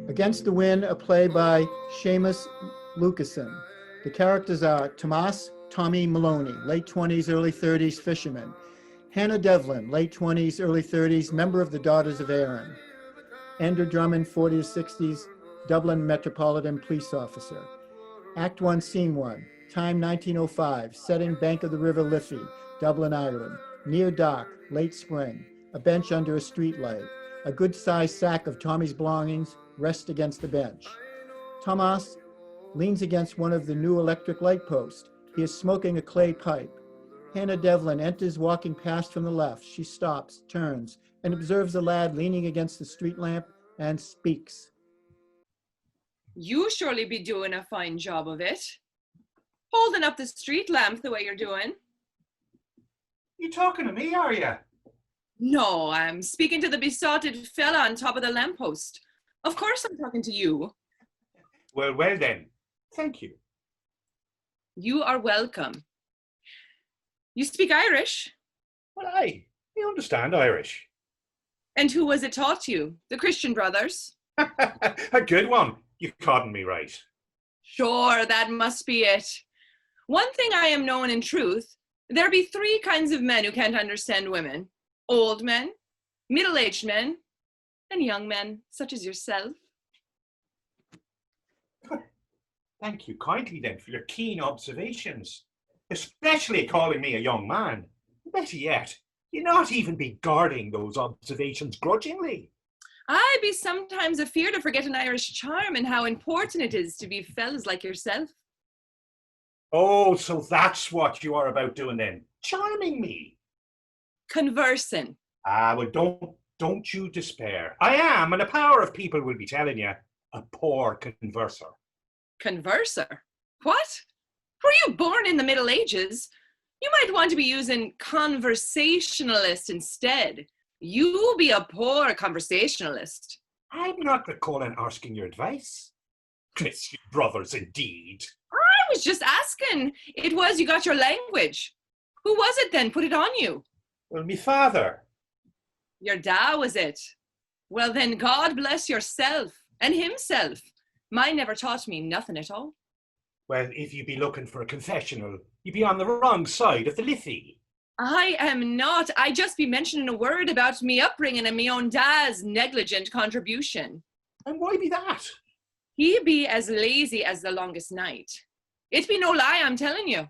Against the Wind, a play by Seamus Lucassen. The characters are Tomas Tommy Maloney, late 20s, early 30s fisherman. Hannah Devlin, late 20s, early 30s, member of the Daughters of Erin. Andrew Drummond, 40s, 60s, Dublin Metropolitan Police Officer. Act 1, Scene 1, time 1905, setting bank of the River Liffey, Dublin, Ireland. Near dock, late spring, a bench under a street light. A good-sized sack of Tommy's belongings rests against the bench. Tomas leans against one of the new electric light posts. He is smoking a clay pipe. Hannah Devlin enters walking past from the left. She stops, turns, and observes a lad leaning against the street lamp and speaks. You surely be doing a fine job of it. Holding up the street lamp the way you're doing. You talking to me, are you? No, I'm speaking to the besotted fella on top of the lamppost. Of course I'm talking to you. Well then. Thank you. You are welcome. You speak Irish? Well, I understand Irish. And who was it taught you? The Christian Brothers? A good one. You've caught me right. Sure, that must be it. One thing I am known in truth, there be three kinds of men who can't understand women. Old men, middle-aged men, and young men, such as yourself. Thank you kindly then for your keen observations, especially calling me a young man. Better yet, you not even be guarding those observations grudgingly. I be sometimes afeard to forget an Irish charm and how important it is to be fellas like yourself. Oh, so that's what you are about doing then, charming me. Conversing. Well, don't you despair. I am, and a power of people will be telling you, a poor converser. Converser? What? Were you born in the Middle Ages? You might want to be using conversationalist instead. You be a poor conversationalist. I'm not recalling asking your advice. Christian Brothers, indeed. I was just asking. It was you got your language. Who was it then put it on you? Well, me father. Your da was it? Well then, God bless yourself and himself. Mine never taught me nothing at all. Well, if you be looking for a confessional, you be on the wrong side of the Liffey. I am not. I just be mentioning a word about me upbringing and me own da's negligent contribution. And why be that? He be as lazy as the longest night. It be no lie, I'm telling you.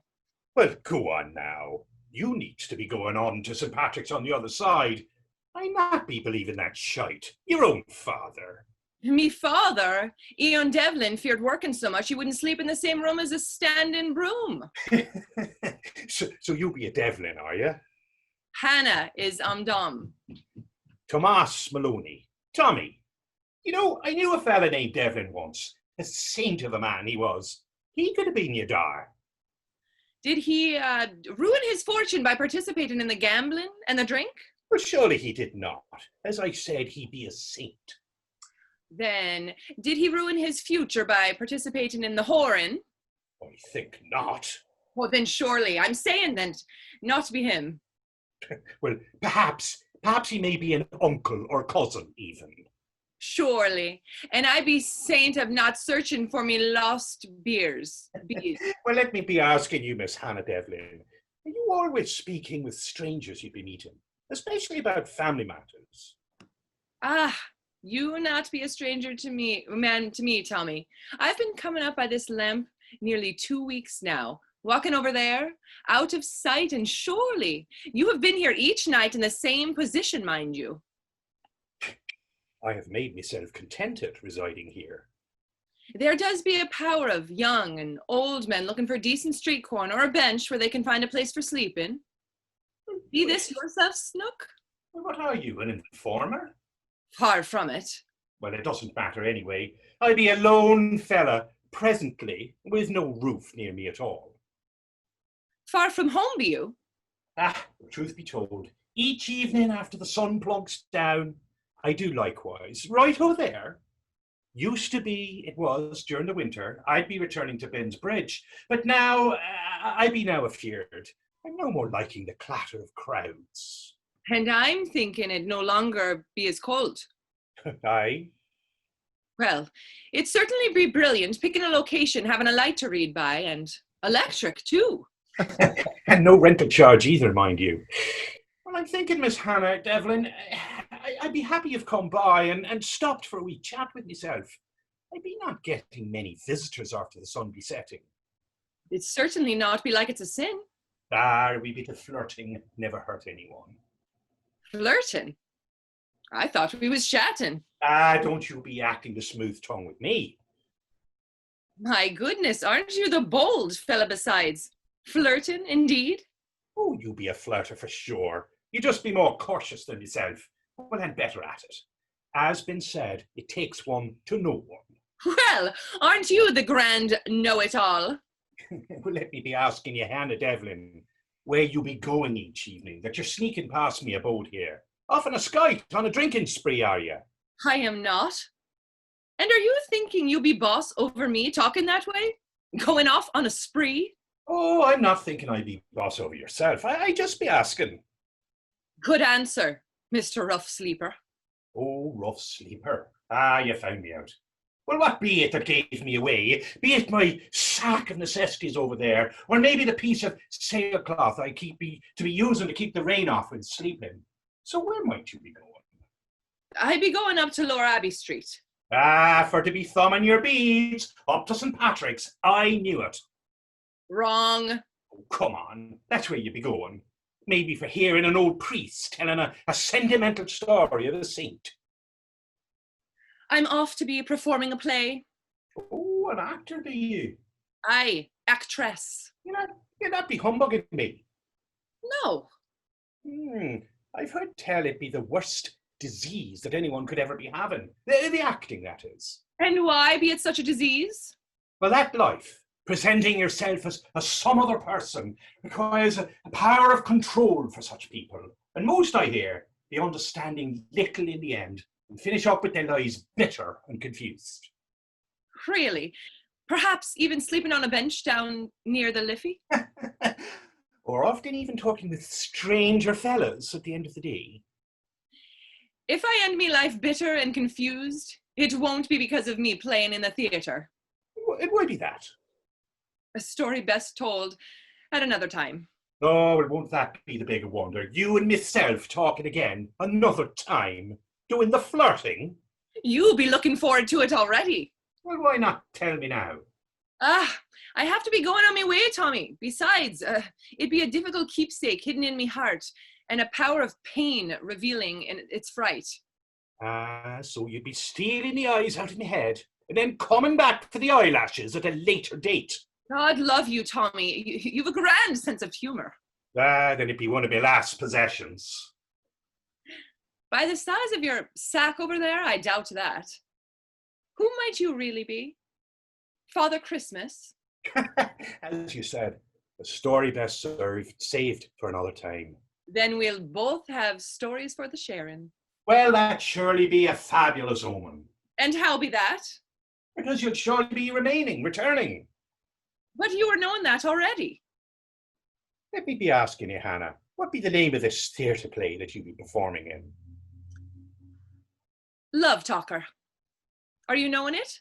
Well, go on now. You need to be going on to St. Patrick's on the other side. I not be believing that shite. Your own father. Me father, Ian Devlin, feared working so much he wouldn't sleep in the same room as a stand-in broom. So you be a Devlin, are you? Hannah is Dom. Tomas Maloney. Tommy. You know, I knew a fella named Devlin once. A saint of a man he was. He could have been your dar. Did he ruin his fortune by participating in the gambling and the drink? Well, surely he did not. As I said, he be a saint. Then, did he ruin his future by participating in the whoring? I think not. Well, then surely, I'm saying then, not to be him. Well, perhaps he may be an uncle or cousin even. Surely, and I be saint of not searching for me lost bees. Well, let me be asking you, Miss Hannah Devlin, are you always speaking with strangers you be meeting, especially about family matters? Ah, you not be a stranger to me, Tommy. I've been coming up by this lamp nearly 2 weeks now, walking over there, out of sight, and surely you have been here each night in the same position, mind you. I have made myself contented residing here. There does be a power of young and old men looking for a decent street corner or a bench where they can find a place for sleeping. Be this yourself, Snook? What are you, an informer? Far from it. Well, it doesn't matter anyway. I be a lone fella, presently, with no roof near me at all. Far from home be you? Truth be told, each evening after the sun plunks down, I do likewise. Right-o there. Used to be, it was, during the winter, I'd be returning to Ben's Bridge, but now, I be now afeard. I'm no more liking the clatter of crowds. And I'm thinking it no longer be as cold. Aye. Well, it'd certainly be brilliant picking a location, having a light to read by, and electric too. And no rental charge either, mind you. Well, I'm thinking, Miss Hannah, Devlin, I'd be happy you've come by and stopped for a wee chat with myself. I'd be not getting many visitors after the sun be setting. It'd certainly not be like it's a sin. A wee bit of flirting never hurt anyone. Flirting? I thought we was chatting. Don't you be acting the smooth tongue with me. My goodness, aren't you the bold fella besides? Flirting, indeed? Oh, you be a flirter for sure. You just be more cautious than yourself. Well, and better at it. As been said, it takes one to know one. Well, aren't you the grand know-it-all? Well, let me be asking you, Hannah Devlin, where you be going each evening, that you're sneaking past me abode here. Off on a skite, on a drinking spree, are you? I am not. And are you thinking you be boss over me talking that way? Going off on a spree? Oh, I'm not thinking I'd be boss over yourself. I just be asking. Good answer, Mr. Rough Sleeper. Oh, rough sleeper. You found me out. Well, what be it that gave me away? Be it my sack of necessities over there, or maybe the piece of sailcloth I to be using to keep the rain off when sleeping. So where might you be going? I be going up to Lower Abbey Street. For to be thumbing your beads up to St. Patrick's. I knew it. Wrong. Oh, come on, that's where you be going. Maybe for hearing an old priest telling a sentimental story of a saint. I'm off to be performing a play. Oh, an actor be you? Aye, actress. You're not be humbugging me. No. I've heard tell it be the worst disease that anyone could ever be having. The acting, that is. And why be it such a disease? Well, that life, presenting yourself as some other person, requires a power of control for such people. And most, I hear, be understanding little in the end and finish up with their lives bitter and confused. Really? Perhaps even sleeping on a bench down near the Liffey? Or often even talking with stranger fellas at the end of the day. If I end me life bitter and confused, it won't be because of me playing in the theatre. It would be that. A story best told at another time. Oh, well, won't that be the bigger wonder? You and myself talking again, another time, doing the flirting? You'll be looking forward to it already. Well, why not tell me now? I have to be going on my way, Tommy. Besides, it'd be a difficult keepsake hidden in me heart, and a power of pain revealing in its fright. So you'd be stealing the eyes out of my head, and then coming back for the eyelashes at a later date. God love you, Tommy. You've a grand sense of humour. Then it'd be one of my last possessions. By the size of your sack over there, I doubt that. Who might you really be? Father Christmas? As you said, a story best saved for another time. Then we'll both have stories for the sharing. Well, that'd surely be a fabulous omen. And how be that? Because you'll surely be returning. But you were knowing that already. Let me be asking you, Hannah, what be the name of this theatre play that you'll be performing in? Love Talker. Are you knowing it?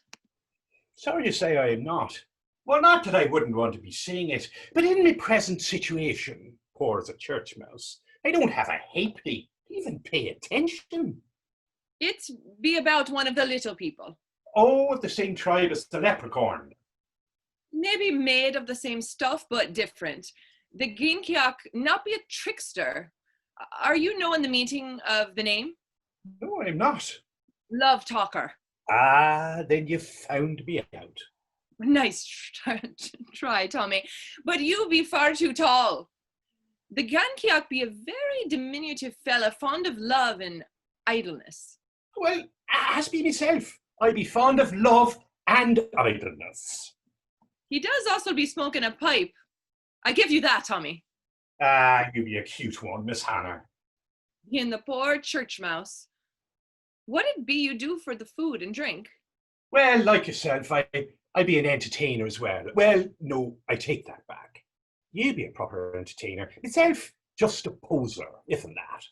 Sorry to say I am not. Well, not that I wouldn't want to be seeing it, but in my present situation, poor as a church mouse, I don't have a halfpenny to even pay attention. It be about one of the little people. Oh, of the same tribe as the leprechaun. Maybe made of the same stuff, but different. The Ginkiak not be a trickster. Are you knowing the meaning of the name? No, I'm not. Love Talker. Then you found me out. Nice try, Tommy. But you be far too tall. The Gankiak be a very diminutive fella, fond of love and idleness. Well, as be myself, I be fond of love and idleness. He does also be smoking a pipe. I give you that, Tommy. You be a cute one, Miss Hannah. In the poor church mouse. What it be you do for the food and drink? Well, like yourself, I be an entertainer as well. Well, no, I take that back. You be a proper entertainer. Myself, just a poser, if and that.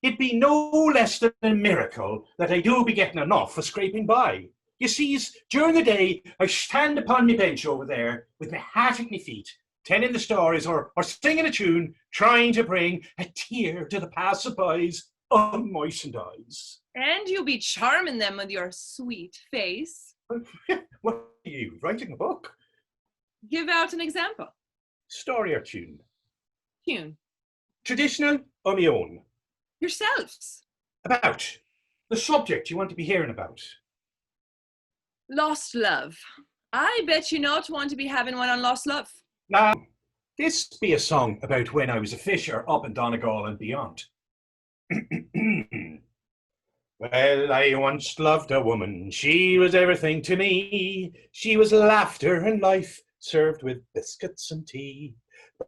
It'd be no less than a miracle that I do be getting enough for scraping by. You sees, during the day, I stand upon my bench over there with my hat at my feet, telling the stories or singing a tune, trying to bring a tear to the passer-by's unmoistened eyes. And you'll be charming them with your sweet face. What are you, writing a book? Give out an example. Story or tune? Tune. Traditional or my own? Yourselves. About the subject you want to be hearing about. Lost love. I bet you not want to be having one on lost love. Now, this be a song about when I was a fisher up in Donegal and beyond. Well, I once loved a woman, she was everything to me. She was laughter and life, served with biscuits and tea.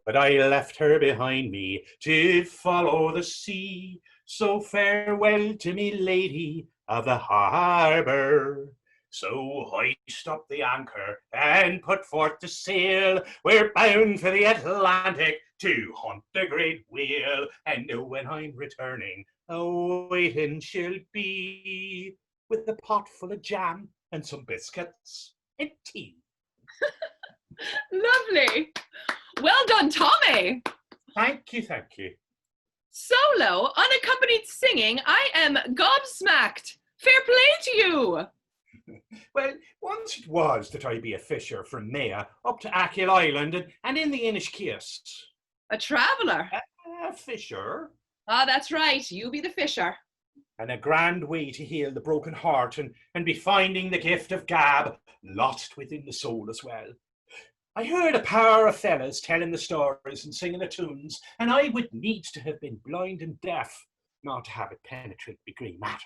But I left her behind me to follow the sea. So farewell to me, lady of the harbour. So hoist up the anchor and put forth to sail. We're bound for the Atlantic to hunt the great whale. And when I'm returning, waiting she'll be with a pot full of jam and some biscuits and tea. Lovely. Well done, Tommy. Thank you, thank you. Solo, unaccompanied singing, I am gobsmacked. Fair play to you. Well, once it was that I be a fisher from Maya up to Achill Island and in the Inishkias. A traveller. A fisher. Ah, that's right. You be the fisher. And a grand way to heal the broken heart and be finding the gift of gab lost within the soul as well. I heard a power of fellas telling the stories and singing the tunes, and I would need to have been blind and deaf not to have it penetrate my grey matter.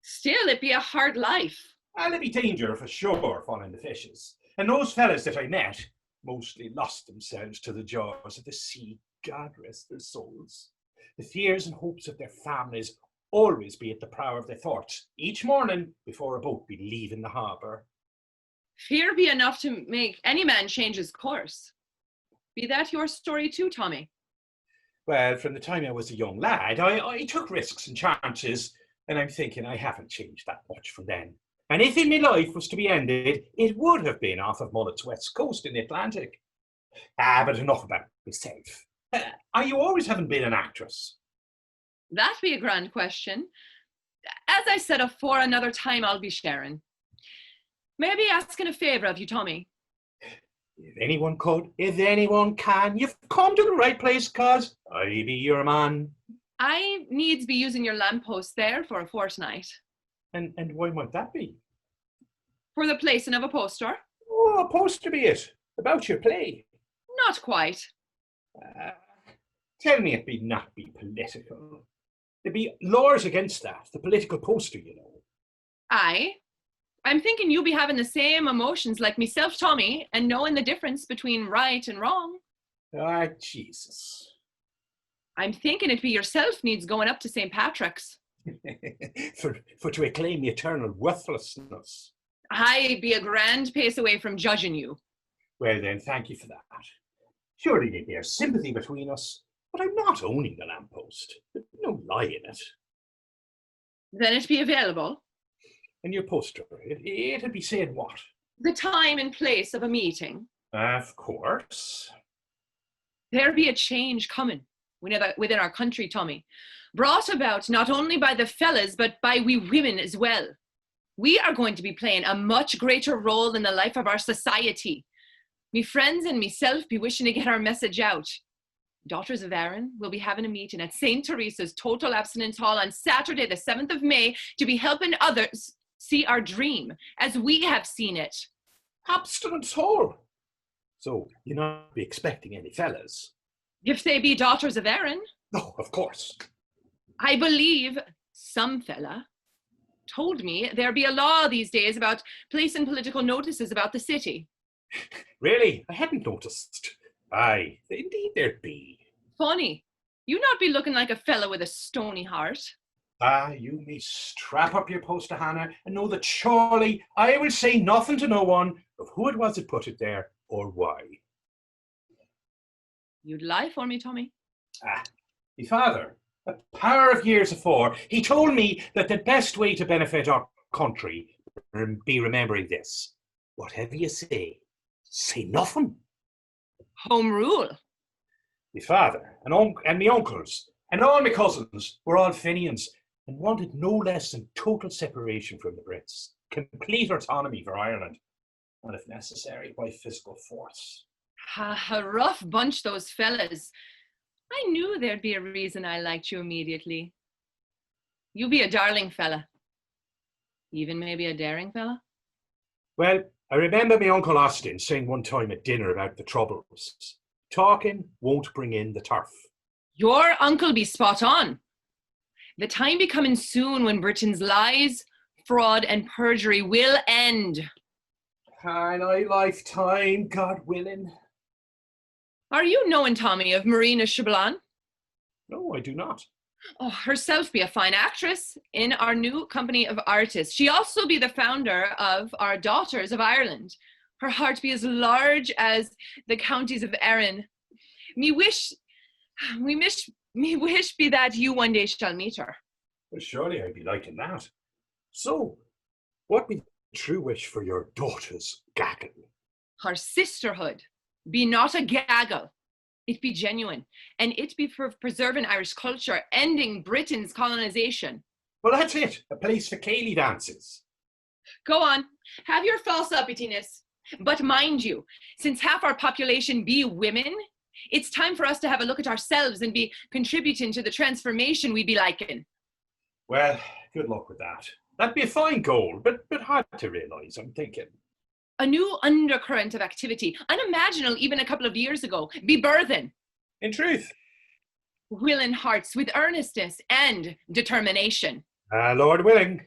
Still, it be a hard life. And it be danger for sure following the fishes. And those fellas that I met mostly lost themselves to the jaws of the sea. God rest their souls. The fears and hopes of their families always be at the prow of their thoughts each morning before a boat be leaving the harbour. Fear be enough to make any man change his course. Be that your story too, Tommy? Well, from the time I was a young lad, I took risks and chances, and I'm thinking I haven't changed that much from then. And if in my life was to be ended, it would have been off of Mullet's west coast in the Atlantic. But enough about myself. You always haven't been an actress? That be a grand question. As I said afore, another time I'll be sharing. May I be asking a favour of you, Tommy? If anyone could, if anyone can, you've come to the right place, cause I be your man. I needs be using your lamppost there for a fortnight. And why might that be? For the placing of a poster? Oh, a poster be it, about your play. Not quite. Tell me it be not be political. There be laws against that, the political poster, you know. Aye. I'm thinking you be having the same emotions like myself, Tommy, and knowing the difference between right and wrong. Ah, Jesus. I'm thinking it be yourself needs going up to St. Patrick's. for to acclaim the eternal worthlessness. I be a grand pace away from judging you. Well then, thank you for that. Surely there'd be a sympathy between us, but I'm not owning the lamppost. There's no lie in it. Then it be available. And your poster, it'd be saying what? The time and place of a meeting. Of course. There be a change coming within our country, Tommy, brought about not only by the fellas, but by we women as well. We are going to be playing a much greater role in the life of our society. Me friends and myself be wishing to get our message out. Daughters of Erin will be having a meeting at St. Teresa's Total Abstinence Hall on Saturday, the 7th of May, to be helping others see our dream as we have seen it. Abstinence Hall. So you're not be expecting any fellas? If they be daughters of Erin. No, of course. I believe some fella told me there be a law these days about placing political notices about the city. Really? I hadn't noticed. Aye, indeed there'd be. Funny. You not be looking like a fella with a stony heart. You may strap up your poster, Hannah, and know that surely I will say nothing to no one of who it was that put it there or why. You'd lie for me, Tommy. My father, a power of years afore, he told me that the best way to benefit our country be remembering this. Whatever you say nothing. Home rule. My father and my uncles and all my cousins were all Fenians and wanted no less than total separation from the Brits, complete autonomy for Ireland, and if necessary, by physical force. A rough bunch, those fellas. I knew there'd be a reason I liked you immediately. You be a darling fella. Even maybe a daring fella? Well, I remember my Uncle Austin saying one time at dinner about the Troubles. Talking won't bring in the turf. Your uncle be spot on. The time be coming soon when Britain's lies, fraud, and perjury will end. And I lifetime, God willing. Are you knowing, Tommy, of Marina Chauvelin? No, I do not. Oh, herself be a fine actress in our new company of artists. She also be the founder of our Daughters of Ireland. Her heart be as large as the counties of Erin. Me wish be that you one day shall meet her. Well, surely I'd be liking that. So, what be the true wish for your daughter's gaggle? Her sisterhood be not a gaggle. It be genuine, and it be for preserving Irish culture, ending Britain's colonization. Well, that's it. A place for Cayley dances. Go on, have your false uppityness. But mind you, since half our population be women, it's time for us to have a look at ourselves and be contributing to the transformation we be liking. Well, good luck with that. That'd be a fine goal, but hard to realise, I'm thinking. A new undercurrent of activity, unimaginable even a couple of years ago, be birthing. In truth. Willing hearts with earnestness and determination. Lord willing.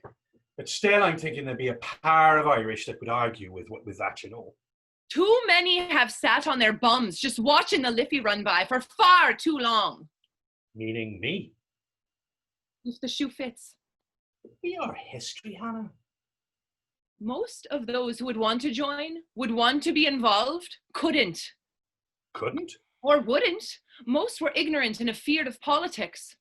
But still, I'm thinking there'd be a pair of Irish that would argue with that, you know. Too many have sat on their bums just watching the Liffey run by for far too long. Meaning me. If the shoe fits. Be our history, Hannah. Most of those who would want to join, would want to be involved, couldn't. Couldn't? Or wouldn't. Most were ignorant and afeard of politics.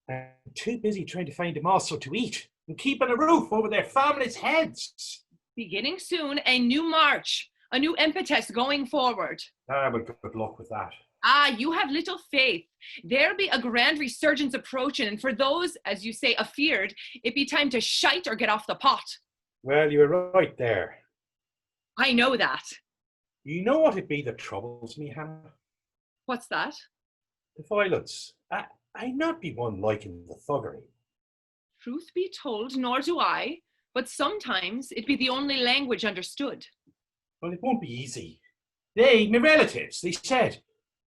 I'm too busy trying to find them also to eat and keeping a roof over their families' heads. Beginning soon, a new march, a new impetus going forward. Well, good luck with that. You have little faith. There be a grand resurgence approaching, and for those, as you say, afeard, it be time to shite or get off the pot. Well, you were right there. I know that. You know what it be that troubles me, Hannah? What's that? The violence. I not be one liking the thuggery. Truth be told, nor do I, but sometimes it be the only language understood. Well, it won't be easy. They, my relatives, they said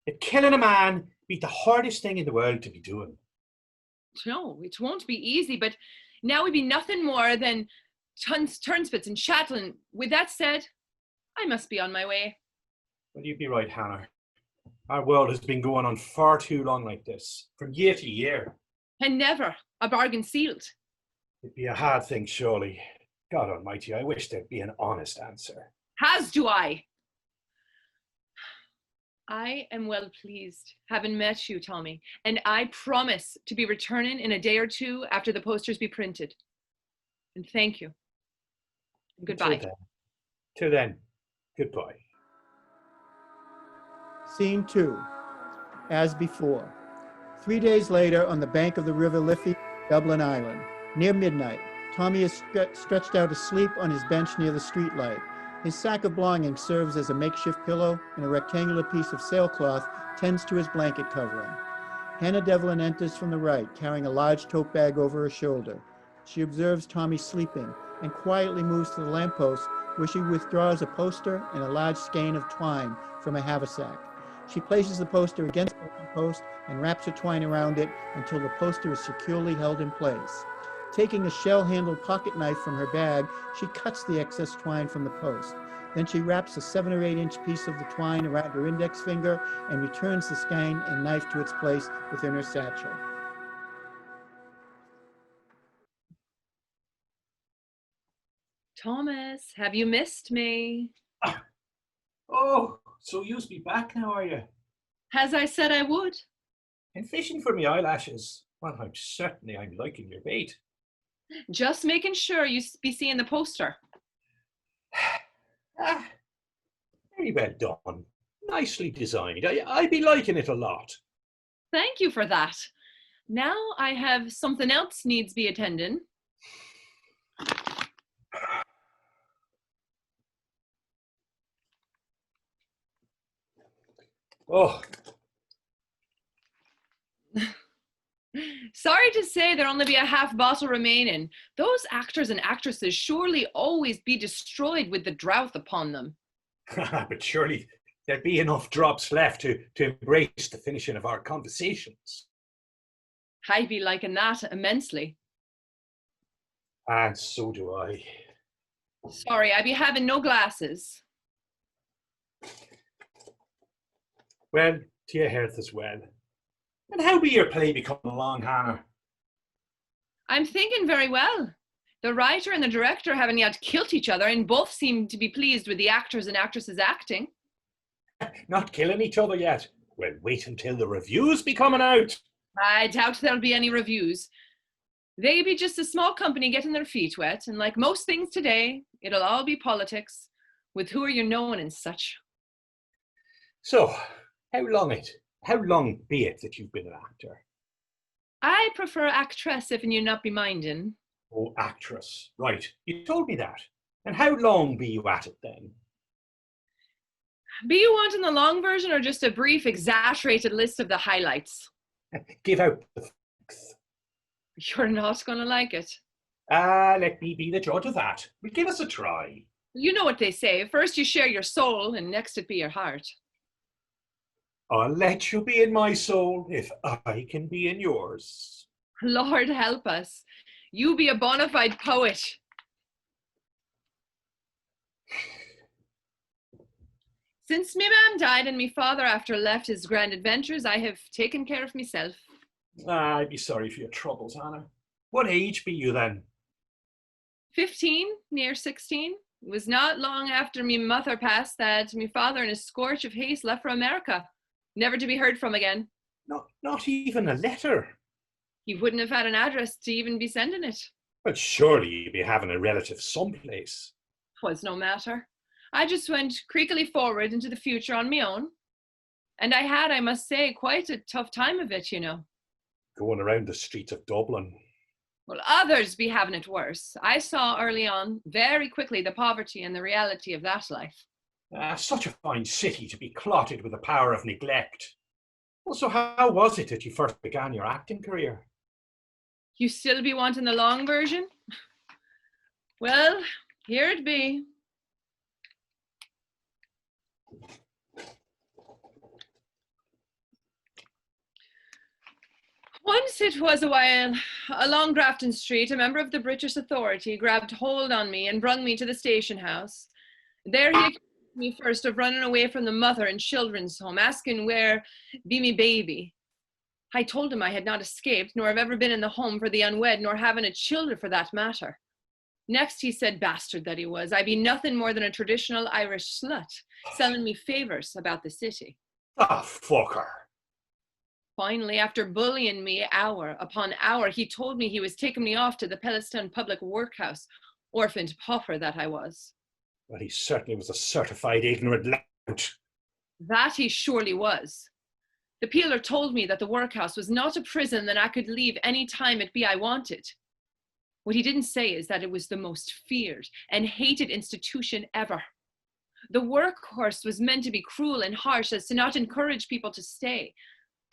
that killing a man be the hardest thing in the world to be doing. No, it won't be easy, but now we be nothing more than turnspits and chatteling. With that said, I must be on my way. Well, you'd be right, Hannah. Our world has been going on far too long like this, from year to year. And never a bargain sealed. It'd be a hard thing, surely. God almighty, I wish there'd be an honest answer. As do I. I am well pleased having met you, Tommy, and I promise to be returning in a day or two after the posters be printed. And thank you. Goodbye. Till then, goodbye. Scene 2. As before. 3 days later, on the bank of the River Liffey, Dublin Island. Near midnight, Tommy is stretched out asleep on his bench near the streetlight. His sack of belongings serves as a makeshift pillow, and a rectangular piece of sailcloth tends to his blanket covering. Hannah Devlin enters from the right, carrying a large tote bag over her shoulder. She observes Tommy sleeping and quietly moves to the lamppost, where she withdraws a poster and a large skein of twine from a haversack. She places the poster against the lamppost and wraps her twine around it until the poster is securely held in place. Taking a shell-handled pocket knife from her bag, she cuts the excess twine from the post. Then she wraps a 7 or 8 inch piece of the twine around her index finger and returns the skein and knife to its place within her satchel. Thomas, have you missed me? Oh, so you's be back now, are you? As I said I would. And fishing for me eyelashes. Well, I'm liking your bait. Just making sure you be seeing the poster. Ah, very well done. Nicely designed. I be liking it a lot. Thank you for that. Now I have something else needs be attending. Oh, Sorry to say there'll only be a half bottle remaining. Those actors and actresses surely always be destroyed with the drought upon them. but surely there'd be enough drops left to embrace the finishing of our conversations. I be liking that immensely. And so do I. Sorry, I be having no glasses. Well, to your health as well. And how be your play becoming along, Hannah? I'm thinking very well. The writer and the director haven't yet killed each other, and both seem to be pleased with the actors and actresses acting. Not killing each other yet? Well, wait until the reviews be coming out. I doubt there'll be any reviews. They be just a small company getting their feet wet, and like most things today, it'll all be politics, with who are you knowing and such. So, how long be it that you've been an actor? I prefer actress if you not be minding. Oh, actress. Right, you told me that. And how long be you at it then? Be you wanting the long version or just a brief, exaggerated list of the highlights? Give out the facts. You're not going to like it. Let me be the judge of that. But give us a try. You know what they say. First you share your soul, and next it be your heart. I'll let you be in my soul if I can be in yours. Lord help us. You be a bona fide poet. Since me mam died and me father after left his grand adventures, I have taken care of myself. I'd be sorry for your troubles, Hannah. What age be you then? 15, near 16. It was not long after me mother passed that me father in a scorch of haste left for America, never to be heard from again. Not even a letter. He wouldn't have had an address to even be sending it. But surely you'd be having a relative someplace. 'Twas no matter. I just went creakily forward into the future on me own. And I had, I must say, quite a tough time of it, you know. Going around the streets of Dublin. Well, others be having it worse. I saw early on, very quickly, the poverty and the reality of that life. Such a fine city to be clotted with the power of neglect. Well, so how was it that you first began your acting career? You still be wanting the long version? Well, here it be. Once it was a while, along Grafton Street, a member of the British Authority grabbed hold on me and brung me to the station house. There he accused me first of running away from the mother and children's home, asking where be me baby. I told him I had not escaped, nor have ever been in the home for the unwed, nor having a childer for that matter. Next he said, bastard that he was, I be nothing more than a traditional Irish slut, selling me favours about the city. Ah, fucker. Finally, after bullying me hour upon hour, he told me he was taking me off to the Pellistown Public Workhouse, orphaned pauper that I was. Well, he certainly was a certified ignorant lout. That he surely was. The peeler told me that the workhouse was not a prison that I could leave any time it be I wanted. What he didn't say is that it was the most feared and hated institution ever. The workhouse was meant to be cruel and harsh as to not encourage people to stay.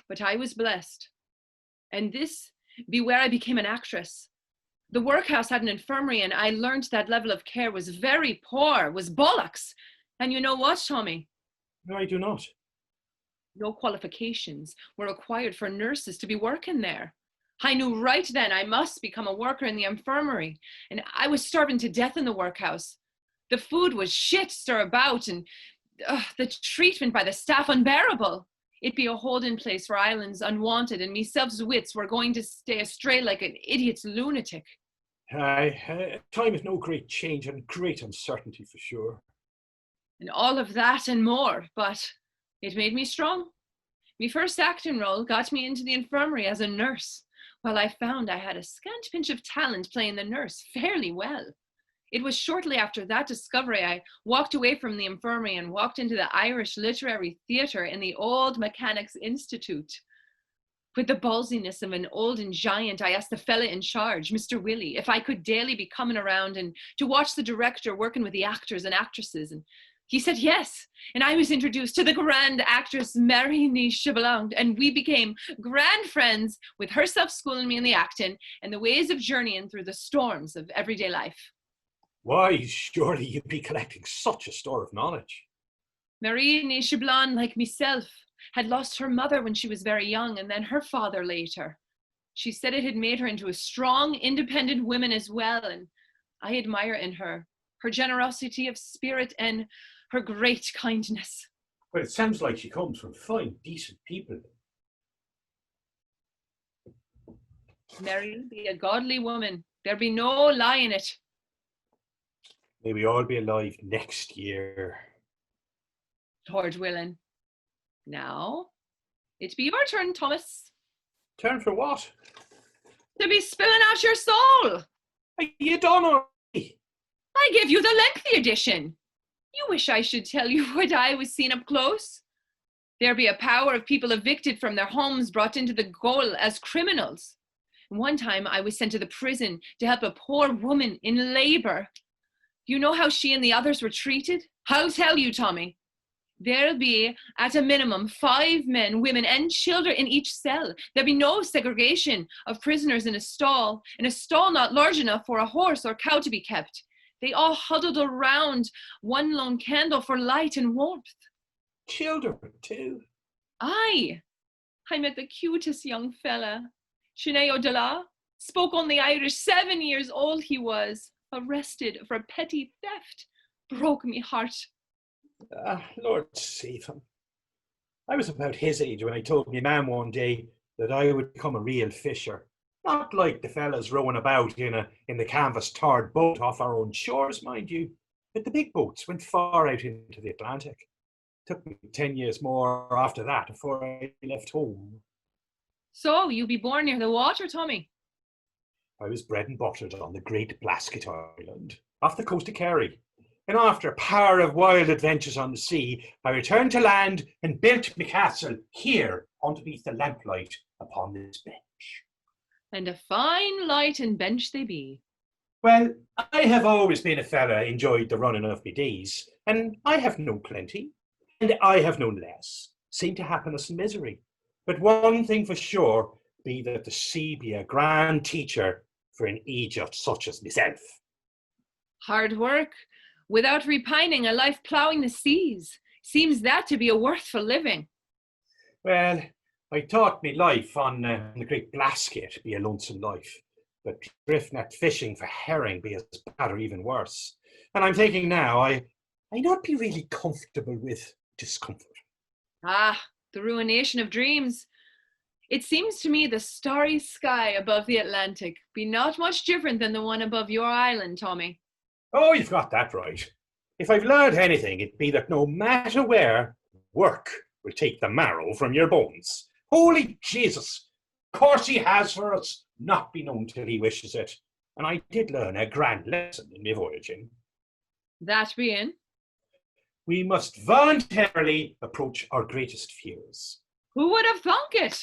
But I was blessed. And this be where I became an actress. The workhouse had an infirmary, and I learned that level of care was very poor, was bollocks. And you know what, Tommy? No, I do not. No qualifications were required for nurses to be working there. I knew right then I must become a worker in the infirmary, and I was starving to death in the workhouse. The food was shit stir about, and the treatment by the staff unbearable. It be a holding place for islands unwanted, and meself's wits were going to stay astray like an idiot's lunatic. Time is no great change and great uncertainty for sure. And all of that and more, but it made me strong. Me first acting role got me into the infirmary as a nurse, while I found I had a scant pinch of talent playing the nurse fairly well. It was shortly after that discovery I walked away from the infirmary and walked into the Irish Literary Theatre in the Old Mechanics Institute. With the ballsiness of an olden giant, I asked the fella in charge, Mr. Willie, if I could daily be coming around and to watch the director working with the actors and actresses. And he said yes. And I was introduced to the grand actress Marie Niche-Blanc, and we became grand friends, with herself schooling me in the acting and the ways of journeying through the storms of everyday life. Why, surely you'd be collecting such a store of knowledge. Marie Niche-Blanc, like myself, had lost her mother when she was very young, and then her father later. She said it had made her into a strong, independent woman as well, and I admire in her generosity of spirit and her great kindness. Well, it sounds like she comes from fine, decent people. Mary be a godly woman. There be no lie in it. May we all be alive next year. Lord willing. Now, it be your turn, Thomas. Turn for what? To be spilling out your soul. Are you done already? I give you the lengthy edition. You wish I should tell you what I was seen up close? There be a power of people evicted from their homes, brought into the gaol as criminals. One time I was sent to the prison to help a poor woman in labour. You know how she and the others were treated? I'll tell you, Tommy. There'll be, at a minimum, 5 men, women, and children in each cell. There'll be no segregation of prisoners in a stall not large enough for a horse or cow to be kept. They all huddled around one lone candle for light and warmth. Children, too. Aye. I met the cutest young fella. Sinead O'Dela spoke only Irish, 7 years old he was, arrested for petty theft. Broke me heart. Lord save him. I was about his age when I told my mam one day that I would become a real fisher. Not like the fellas rowing about in the canvas tarred boat off our own shores, mind you, but the big boats went far out into the Atlantic. Took me 10 years more after that before I left home. So, you be born near the water, Tommy? I was bred and buttered on the great Blasket Island, off the coast of Kerry. And after a power of wild adventures on the sea, I returned to land and built my castle here underneath the lamplight upon this bench. And a fine light and bench they be. Well, I have always been a fella enjoyed the running of my days, and I have known plenty, and I have known less, seen to happiness and misery. But one thing for sure be that the sea be a grand teacher for an Egypt such as myself. Hard work, without repining, a life ploughing the seas. Seems that to be a worthful living. Well, I thought me life on the great Blasket be a lonesome life, but drift net fishing for herring be as bad or even worse. And I'm thinking now, I not be really comfortable with discomfort. Ah, the ruination of dreams. It seems to me the starry sky above the Atlantic be not much different than the one above your island, Tommy. Oh, you've got that right. If I've learned anything, it be that no matter where, work will take the marrow from your bones. Holy Jesus! Course he has for us, not be known till he wishes it. And I did learn a grand lesson in my voyaging. That being? We must voluntarily approach our greatest fears. Who would have thunk it?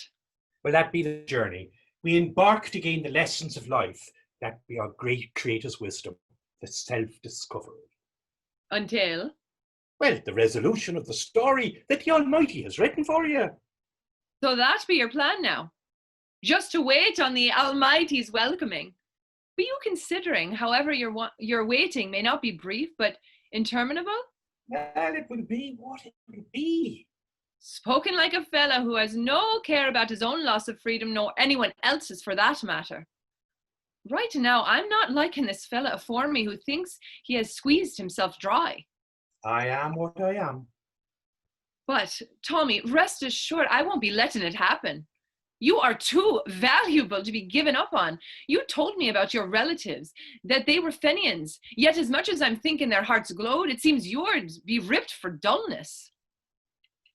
Well, that be the journey. We embark to gain the lessons of life. That be our great creator's wisdom, the self-discovery. Until? Well, the resolution of the story that the Almighty has written for you. So that be your plan now? Just to wait on the Almighty's welcoming? Be you considering, however your waiting may not be brief, but interminable? Well, it will be what it will be. Spoken like a fella who has no care about his own loss of freedom, nor anyone else's for that matter. Right now, I'm not liking this fella afore me who thinks he has squeezed himself dry. I am what I am. But, Tommy, rest assured I won't be letting it happen. You are too valuable to be given up on. You told me about your relatives, that they were Fenians, yet as much as I'm thinking their hearts glowed, it seems yours be ripped for dullness.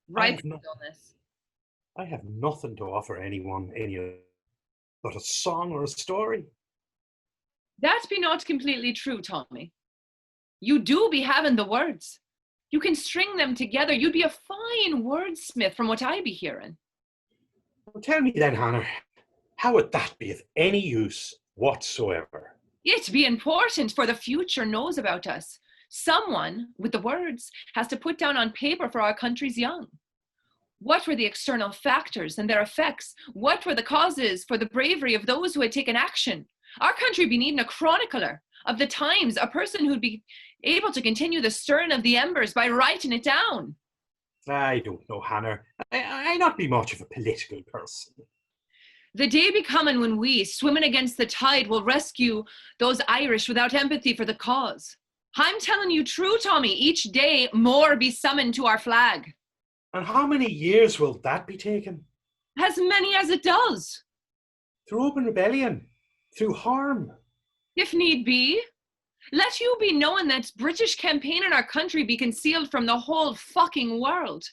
Ripe for dullness. I have nothing to offer anyone, but a song or a story. That be not completely true, Tommy. You do be having the words. You can string them together. You'd be a fine wordsmith from what I be hearing. Well, tell me then, Hannah, how would that be of any use whatsoever? It be important for the future knows about us. Someone with the words has to put down on paper for our country's young. What were the external factors and their effects? What were the causes for the bravery of those who had taken action? Our country be needing a chronicler of the times, a person who'd be able to continue the stirring of the embers by writing it down. I don't know, Hannah. I not be much of a political person. The day be coming when we, swimming against the tide, will rescue those Irish without empathy for the cause. I'm telling you true, Tommy, each day more be summoned to our flag. And how many years will that be taken? As many as it does. Through open rebellion, through harm. If need be. Let you be knowing that British campaign in our country be concealed from the whole fucking world.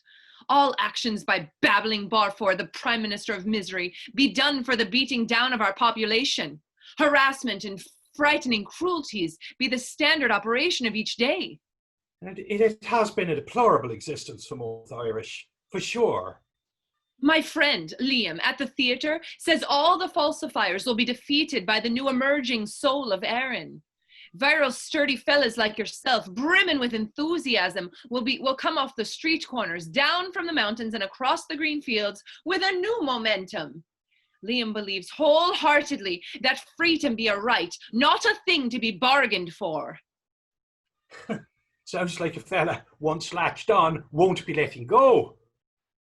All actions by babbling Balfour, the Prime Minister of Misery, be done for the beating down of our population. Harassment and frightening cruelties be the standard operation of each day. And it has been a deplorable existence for most Irish, for sure. My friend, Liam, at the theatre, says all the falsifiers will be defeated by the new emerging soul of Erin. Viral, sturdy fellas like yourself, brimming with enthusiasm, will come off the street corners, down from the mountains and across the green fields with a new momentum. Liam believes wholeheartedly that freedom be a right, not a thing to be bargained for. Sounds like a fella once latched on won't be letting go.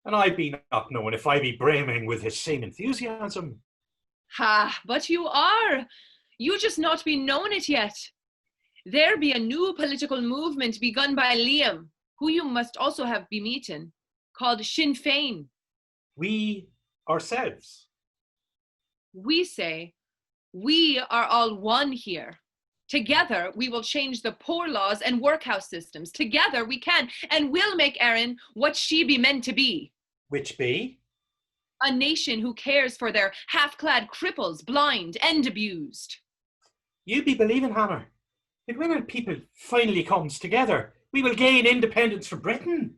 And I be not knowing if I be brimming with his same enthusiasm. Ha, but you are. You just not be knowing it yet. There be a new political movement begun by Liam, who you must also have be meeting, called Sinn Féin. We ourselves. We say, we are all one here. Together, we will change the poor laws and workhouse systems. Together, we can and will make Erin what she be meant to be. Which be? A nation who cares for their half-clad cripples, blind and abused. You be believing, Hannah, that when our people finally comes together, we will gain independence for Britain.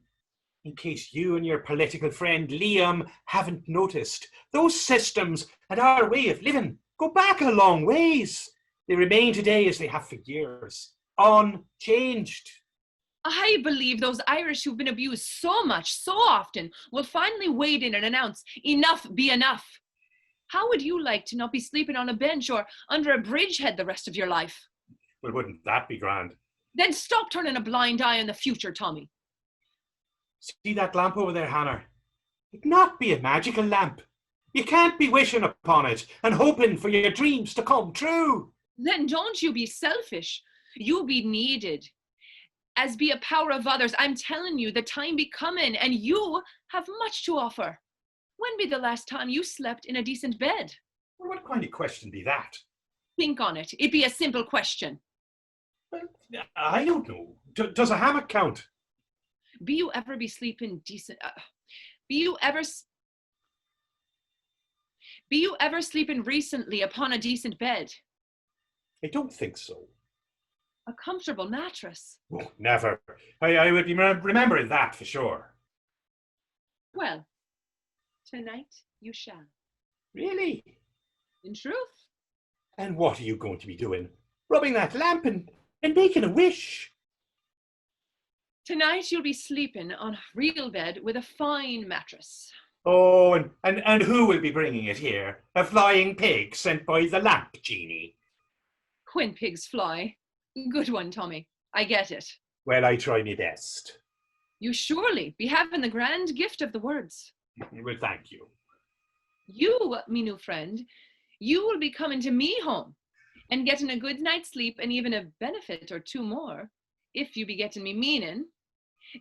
In case you and your political friend Liam haven't noticed, those systems and our way of living go back a long ways. They remain today as they have for years, unchanged. I believe those Irish who've been abused so much, so often, will finally wade in and announce, enough be enough. How would you like to not be sleeping on a bench or under a bridgehead the rest of your life? Well, wouldn't that be grand? Then stop turning a blind eye on the future, Tommy. See that lamp over there, Hannah? It not be a magical lamp. You can't be wishing upon it and hoping for your dreams to come true. Then don't you be selfish. You be needed. As be a power of others, I'm telling you, the time be coming and you have much to offer. When be the last time you slept in a decent bed? Well, what kind of question be that? Think on it. It be a simple question. Well, I don't know. Does a hammock count? Be you ever be sleeping decent? Be you ever sleeping recently upon a decent bed? I don't think so. A comfortable mattress? Oh, never. I would be remembering that for sure. Well, tonight you shall. Really? In truth? And what are you going to be doing? Rubbing that lamp and making a wish? Tonight you'll be sleeping on a real bed with a fine mattress. Oh, and who will be bringing it here? A flying pig sent by the lamp genie? When pigs fly. Good one, Tommy. I get it. Well, I try my best. You surely be having the grand gift of the words. Well, thank you. You, me new friend, you will be coming to me home and getting a good night's sleep and even a benefit or two more, if you be getting me meaning.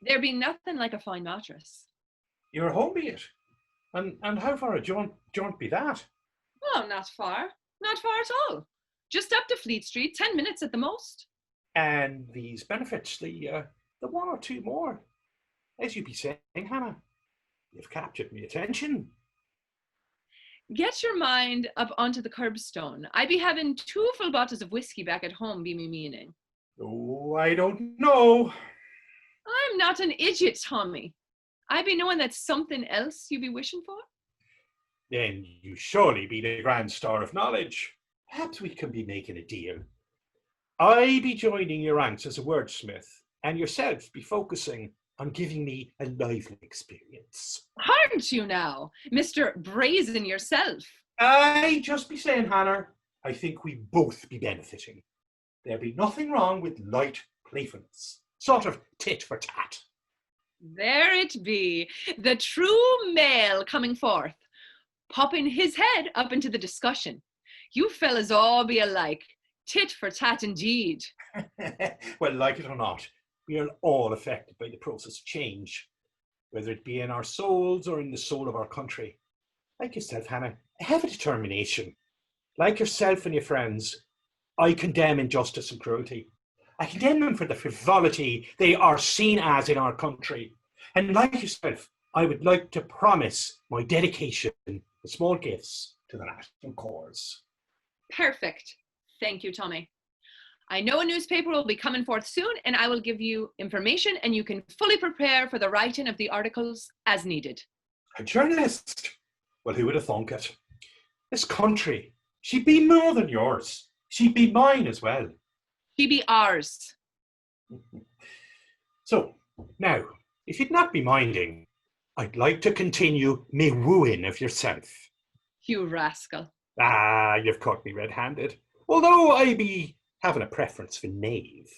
There be nothing like a fine mattress. Your home be it? And how far a jaunt be that? Oh, not far. Not far at all. Just up to Fleet Street, 10 minutes at the most. And these benefits, the one or two more. As you be saying, Hannah, you've captured my attention. Get your mind up onto the curbstone. I be having 2 full bottles of whiskey back at home, be me meaning. Oh, I don't know. I'm not an idiot, Tommy. I be knowing that's something else you be wishing for. Then you surely be the grand star of knowledge. Perhaps we can be making a deal. I be joining your ranks as a wordsmith, and yourself be focusing on giving me a lively experience. Aren't you now, Mr. Brazen yourself? I just be saying, Hannah, I think we both be benefiting. There be nothing wrong with light playfulness, sort of tit for tat. There it be, the true male coming forth, popping his head up into the discussion. You fellas all be alike, tit for tat indeed. Well, like it or not, we are all affected by the process of change, whether it be in our souls or in the soul of our country. Like yourself, Hannah, I have a determination. Like yourself and your friends, I condemn injustice and cruelty. I condemn them for the frivolity they are seen as in our country. And like yourself, I would like to promise my dedication with small gifts to the national cause. Perfect. Thank you, Tommy. I know a newspaper will be coming forth soon, and I will give you information, and you can fully prepare for the writing of the articles as needed. A journalist? Well, who would have thunk it? This country, she'd be more than yours. She'd be mine as well. She be ours. So, now, if you'd not be minding, I'd like to continue me wooing of yourself. You rascal. Ah, you've caught me red-handed. Although I be having a preference for knave.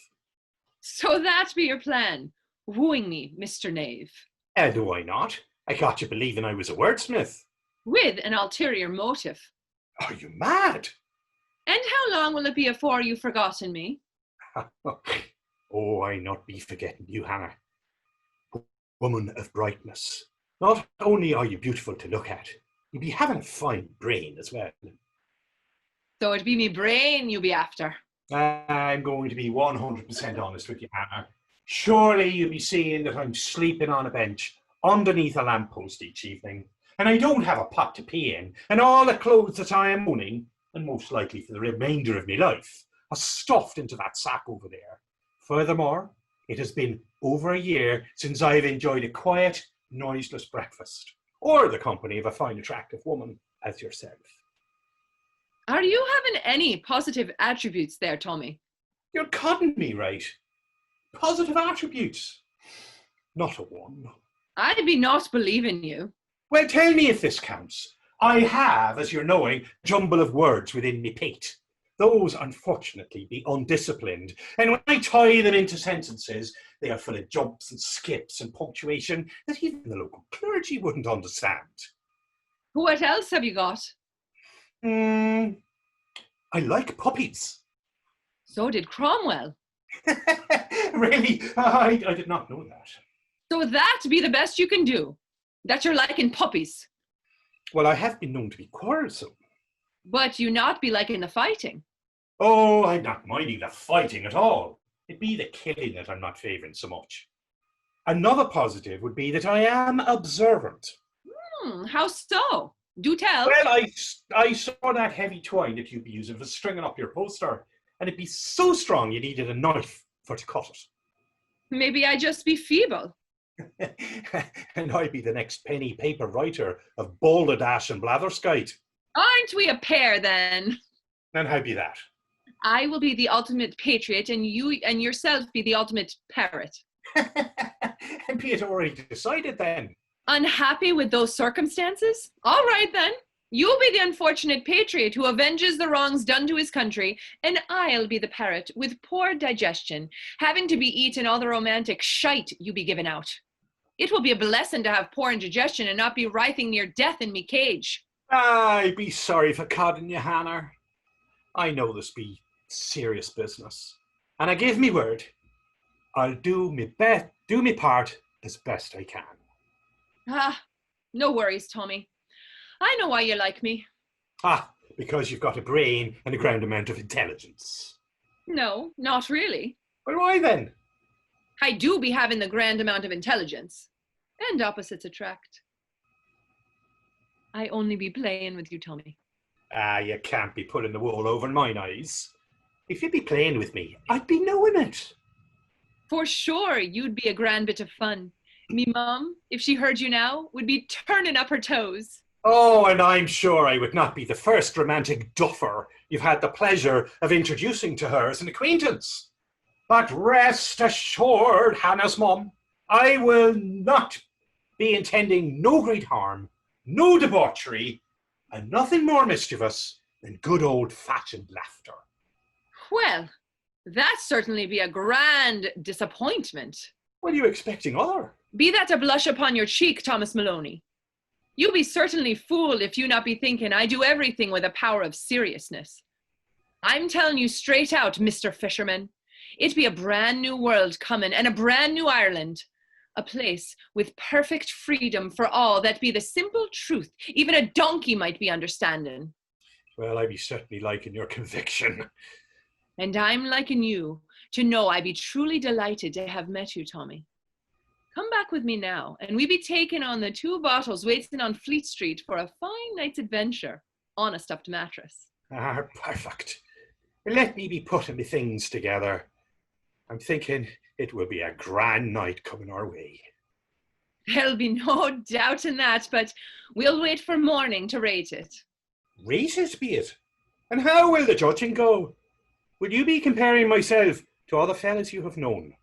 So that be your plan, wooing me, Mr. Knave. Do I not? I got you believing I was a wordsmith. With an ulterior motive. Are you mad? And how long will it be afore you've forgotten me? Oh, I not be forgetting you, Hannah. Woman of brightness. Not only are you beautiful to look at, you be having a fine brain as well. So it be me brain you be after. I'm going to be 100% honest with you, Hannah. Surely you'll be seeing that I'm sleeping on a bench underneath a lamppost each evening, and I don't have a pot to pee in, and all the clothes that I am owning, and most likely for the remainder of my life, are stuffed into that sack over there. Furthermore, it has been over a year since I've enjoyed a quiet, noiseless breakfast, or the company of a fine, attractive woman as yourself. Are you having any positive attributes there, Tommy? You're cutting me, right? Positive attributes. Not a one. I be not believing you. Well, tell me if this counts. I have, as you're knowing, a jumble of words within me pate. Those, unfortunately, be undisciplined, and when I tie them into sentences, they are full of jumps and skips and punctuation that even the local clergy wouldn't understand. What else have you got? I like puppies. So did Cromwell. Really? I did not know that. So that be the best you can do. That you're liking puppies. Well, I have been known to be quarrelsome. But you not be liking the fighting. Oh, I'm not minding the fighting at all. It be the killing that I'm not favouring so much. Another positive would be that I am observant. How so? Do tell. Well, I saw that heavy twine that you'd be using for stringing up your poster, and it'd be so strong you needed a knife for to cut Maybe I just be feeble. it. And I'd be the next penny paper writer of Balderdash and Blatherskite. Aren't we a pair then? And how be that? I will be the ultimate patriot and you and yourself be the ultimate parrot. And be it already decided then. Unhappy with those circumstances? All right then. You'll be the unfortunate patriot who avenges the wrongs done to his country, and I'll be the parrot with poor digestion, having to be eaten all the romantic shite you be giving out. It will be a blessing to have poor indigestion and not be writhing near death in me cage. I be sorry for codding you, Hannah. I know this be serious business, and I give me word I'll do me part as best I can. No worries, Tommy. I know why you like me. Because you've got a brain and a grand amount of intelligence. No, not really. Well, why then? I do be having the grand amount of intelligence. And opposites attract. I only be playing with you, Tommy. You can't be pulling the wool over mine eyes. If you'd be playing with me, I'd be knowing it. For sure, you'd be a grand bit of fun. Me mum, if she heard you now, would be turning up her toes. Oh, and I'm sure I would not be the first romantic duffer you've had the pleasure of introducing to her as an acquaintance. But rest assured, Hannah's mum, I will not be intending no great harm, no debauchery, and nothing more mischievous than good old-fashioned laughter. Well, that'd certainly be a grand disappointment. What are you expecting other? Be that a blush upon your cheek, Thomas Maloney. You be certainly fooled if you not be thinking I do everything with a power of seriousness. I'm telling you straight out, Mr. Fisherman, it be a brand new world coming and a brand new Ireland. A place with perfect freedom for all that be the simple truth even a donkey might be understanding. Well, I be certainly liking your conviction. And I'm liking you to know I be truly delighted to have met you, Tommy. Come back with me now, and we be taking on the 2 bottles waiting on Fleet Street for a fine night's adventure on a stuffed mattress. Ah, perfect. Let me be putting my things together. I'm thinking it will be a grand night coming our way. There'll be no doubt in that, but we'll wait for morning to rate it. Rate it, be it? And how will the judging go? Will you be comparing myself to all the fellas you have known?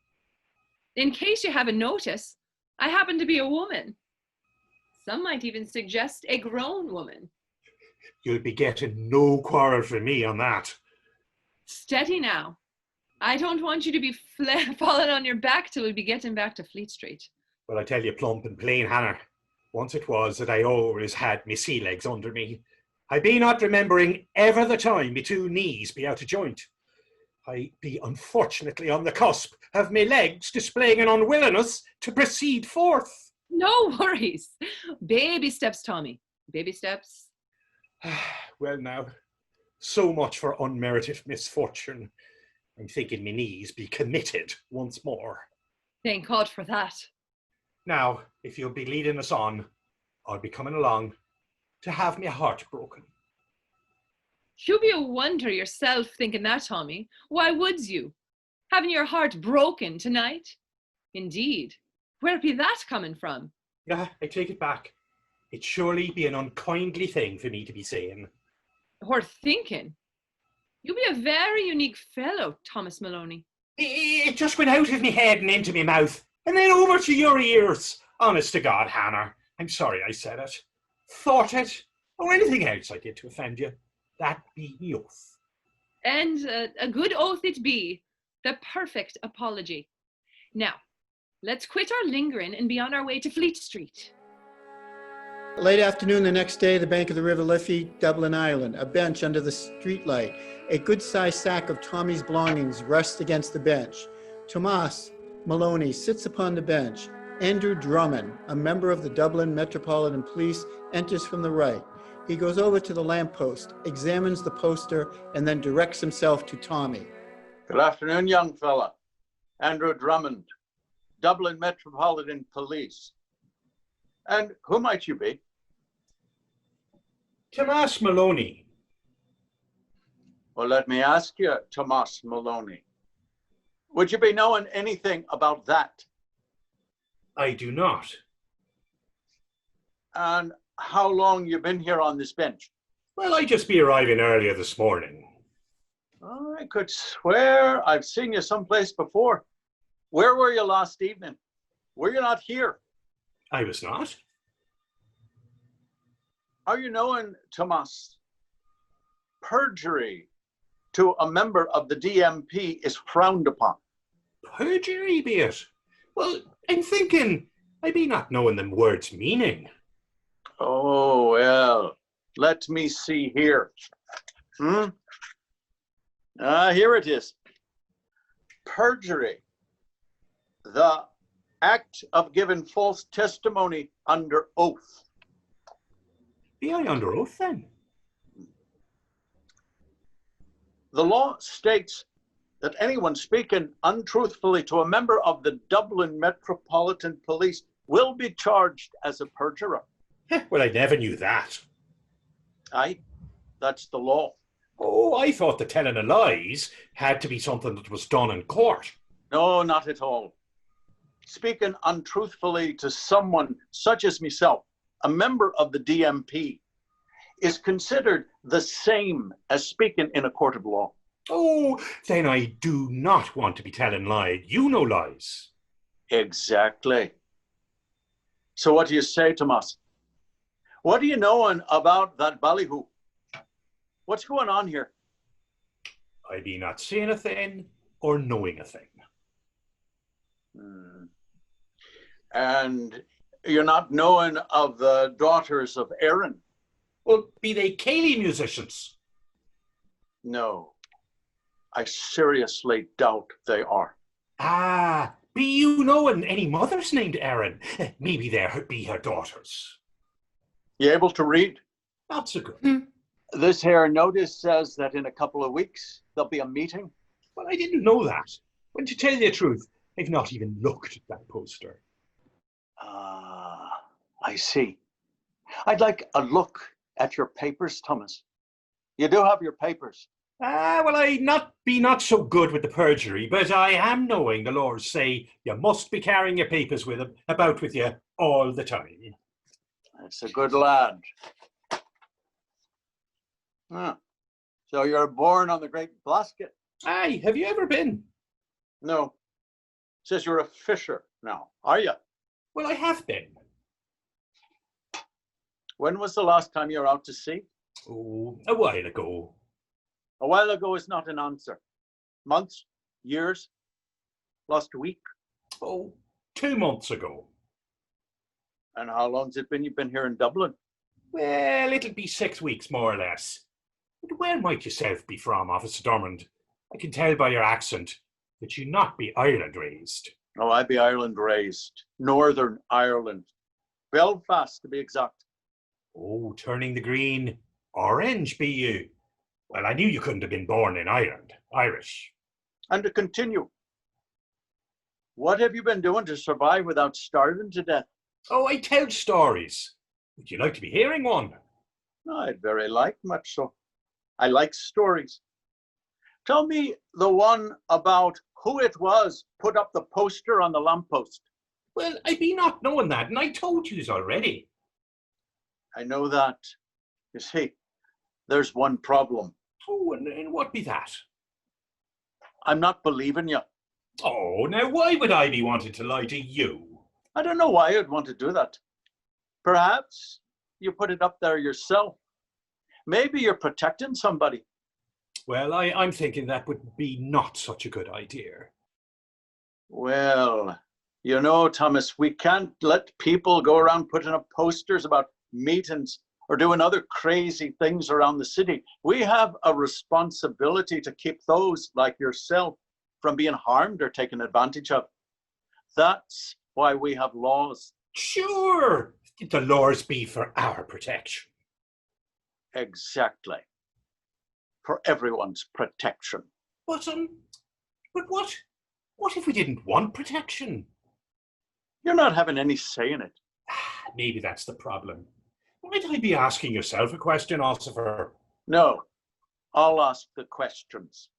In case you haven't noticed, I happen to be a woman. Some might even suggest a grown woman. You'll be getting no quarrel from me on that. Steady now. I don't want you to be falling on your back till we be getting back to Fleet Street. Well, I tell you plump and plain, Hannah, once it was that I always had me sea legs under me. I be not remembering ever the time me 2 knees be out of joint. I be unfortunately on the cusp of me legs displaying an unwillingness to proceed forth. No worries. Baby steps, Tommy. Baby steps. Well now, so much for unmerited misfortune. I'm thinking me knees be committed once more. Thank God for that. Now, if you'll be leading us on, I'll be coming along to have me heart broken. You be a wonder yourself thinking that, Tommy. Why would you? Having your heart broken tonight? Indeed. Where be that coming from? Yeah, I take it back. It'd surely be an unkindly thing for me to be saying. Or thinking? You be a very unique fellow, Thomas Maloney. It just went out of me head and into me mouth, and then over to your ears. Honest to God, Hannah, I'm sorry I said it. Thought it, or anything else I did to offend you. That be the oath. And a good oath it be. The perfect apology. Now, let's quit our lingering and be on our way to Fleet Street. Late afternoon the next day, the bank of the River Liffey, Dublin, Ireland. A bench under the streetlight. A good-sized sack of Tommy's belongings rests against the bench. Tomas Maloney sits upon the bench. Andrew Drummond, a member of the Dublin Metropolitan Police, enters from the right. He goes over to the lamppost, examines the poster, and then directs himself to Tommy. Good afternoon, young fella. Andrew Drummond, Dublin Metropolitan Police. And who might you be? Tomas Maloney. Well, let me ask you, Tomas Maloney. Would you be knowing anything about that? I do not. And how long you been here on this bench? Well, I just be arriving earlier this morning. Oh, I could swear I've seen you someplace before. Where were you last evening? Were you not here? I was not. Are you knowing, Tomas? Perjury to a member of the DMP is frowned upon. Perjury be it? Well, I'm thinking, I be not knowing them words' meaning. Oh, well, let me see here. Here it is. Perjury, the act of giving false testimony under oath. Be I under oath then? The law states that anyone speaking untruthfully to a member of the Dublin Metropolitan Police will be charged as a perjurer. Well, I never knew that. Aye, that's the law. Oh, I thought that telling a lies had to be something that was done in court. No, not at all. Speaking untruthfully to someone such as myself, a member of the DMP, is considered the same as speaking in a court of law. Oh, then I do not want to be telling lies. You know lies. Exactly. So what do you say, Tomas? What do you know about that ballyhoo? What's going on here? I be not saying a thing or knowing a thing. And you're not knowing of the daughters of Aaron? Well, be they Cayley musicians? No, I seriously doubt they are. Ah, be you knowing any mothers named Erin? Maybe there be her daughters. You able to read? Not so good. This here notice says that in a couple of weeks there'll be a meeting. Well, I didn't know that. When to tell you the truth, I've not even looked at that poster. Ah, I see. I'd like a look at your papers, Thomas. You do have your papers. Ah, well, I not so good with the perjury, but I am knowing the laws say you must be carrying your papers about with you all the time. That's a good lad. Ah, so you're born on the Great Blasket? Aye, have you ever been? No. Says you're a fisher now, are you? Well, I have been. When was the last time you were out to sea? Oh, a while ago. A while ago is not an answer. Months? Years? Last week? Oh, 2 months ago. And how long's it been you've been here in Dublin? Well, it'll be 6 weeks, more or less. But where might yourself be from, Officer Drummond? I can tell by your accent that you not be Ireland raised. Oh, I be Ireland raised. Northern Ireland. Belfast, to be exact. Oh, turning the green orange, be you? Well, I knew you couldn't have been born in Ireland, Irish. And to continue, what have you been doing to survive without starving to death? Oh, I tell stories. Would you like to be hearing one? I'd very like, much so. I like stories. Tell me the one about who it was put up the poster on the lamppost. Well, I be not knowing that, and I told yous already. I know that. You see, there's one problem. Oh, and what be that? I'm not believing you. Oh, now why would I be wanting to lie to you? I don't know why I'd want to do that. Perhaps you put it up there yourself. Maybe you're protecting somebody. Well, I'm thinking that would be not such a good idea. Well, you know, Thomas, we can't let people go around putting up posters about meetings or doing other crazy things around the city. We have a responsibility to keep those like yourself from being harmed or taken advantage of. That's why we have laws. Sure, the laws be for our protection. Exactly. For everyone's protection. But what? What if we didn't want protection? You're not having any say in it. Maybe that's the problem. Might I be asking yourself a question, Ossifer? No, I'll ask the questions.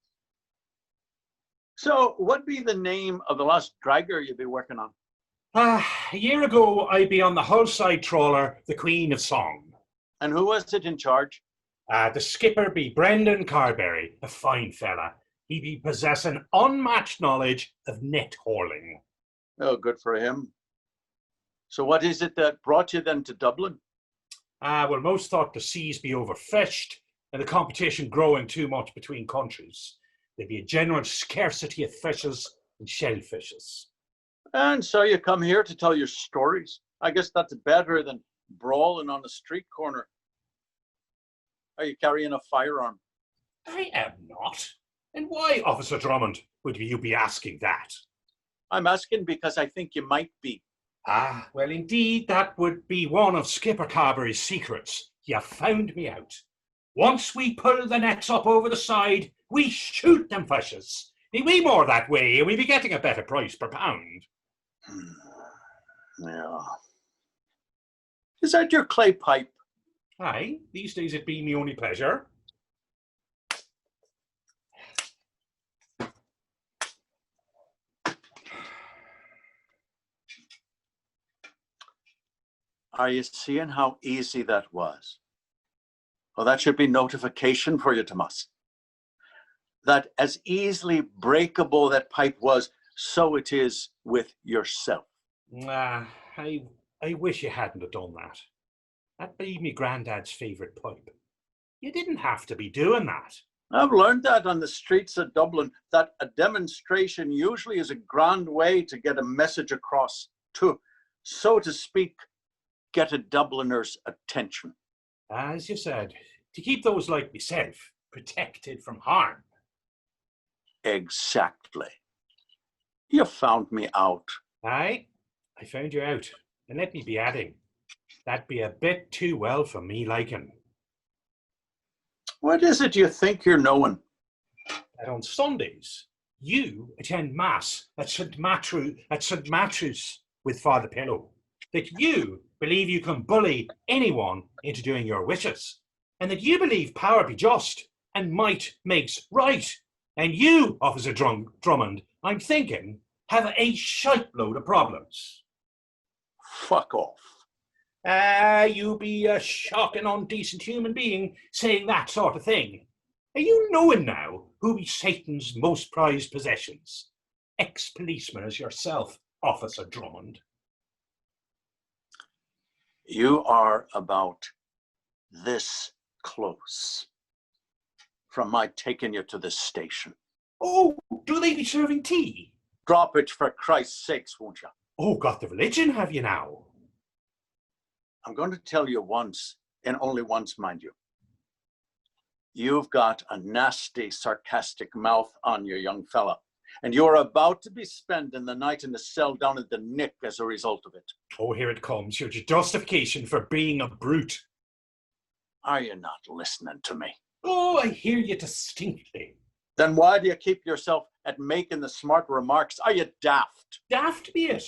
So, what be the name of the last dragger you'll be working on? A year ago, I'd be on the Hullside trawler, the Queen of Song. And who was it in charge? The skipper be Brendan Carberry, a fine fella. He be possessing unmatched knowledge of net hauling. Oh, good for him. So what is it that brought you then to Dublin? Well, most thought the seas be overfished and the competition growing too much between countries. There'd be a general scarcity of fishes and shellfishes. And so you come here to tell your stories. I guess that's better than brawling on a street corner. Are you carrying a firearm? I am not. And why, Officer Drummond, would you be asking that? I'm asking because I think you might be. Well, indeed, that would be one of Skipper Carberry's secrets. You found me out. Once we pull the nets up over the side, we shoot them fishes. Be we more that way, and we be getting a better price per pound. Yeah. Is that your clay pipe? Aye, these days it be me only pleasure. Are you seeing how easy that was? Well, that should be notification for you, Tomas. That as easily breakable that pipe was, so it is with yourself. I wish you hadn't have done that. That'd be me granddad's favourite pipe. You didn't have to be doing that. I've learned that on the streets of Dublin, that a demonstration usually is a grand way to get a message across to, so to speak, get a Dubliner's attention. As you said, to keep those like myself protected from harm. Exactly. You found me out. Aye, I found you out. And let me be adding, that'd be a bit too well for me liking. What is it you think you're knowing? That on Sundays, you attend Mass at St. Matthew's with Father Pillow. That you believe you can bully anyone into doing your wishes. And that you believe power be just and might makes right. And you, Officer Drummond, I'm thinking, have a shiteload of problems. Fuck off. You be a shocking, undecent human being saying that sort of thing. Are you knowing now who be Satan's most prized possessions? Ex-policeman as yourself, Officer Drummond. You are about this close from my taking you to the station. Oh, do they be serving tea? Drop it for Christ's sakes, won't you? Oh, got the religion, have you now? I'm going to tell you once, and only once, mind you. You've got a nasty, sarcastic mouth on you, young fella, and you're about to be spending the night in the cell down at the Nick as a result of it. Oh, here it comes, your justification for being a brute. Are you not listening to me? Oh, I hear you distinctly. Then why do you keep yourself at making the smart remarks? Are you daft? Daft be it.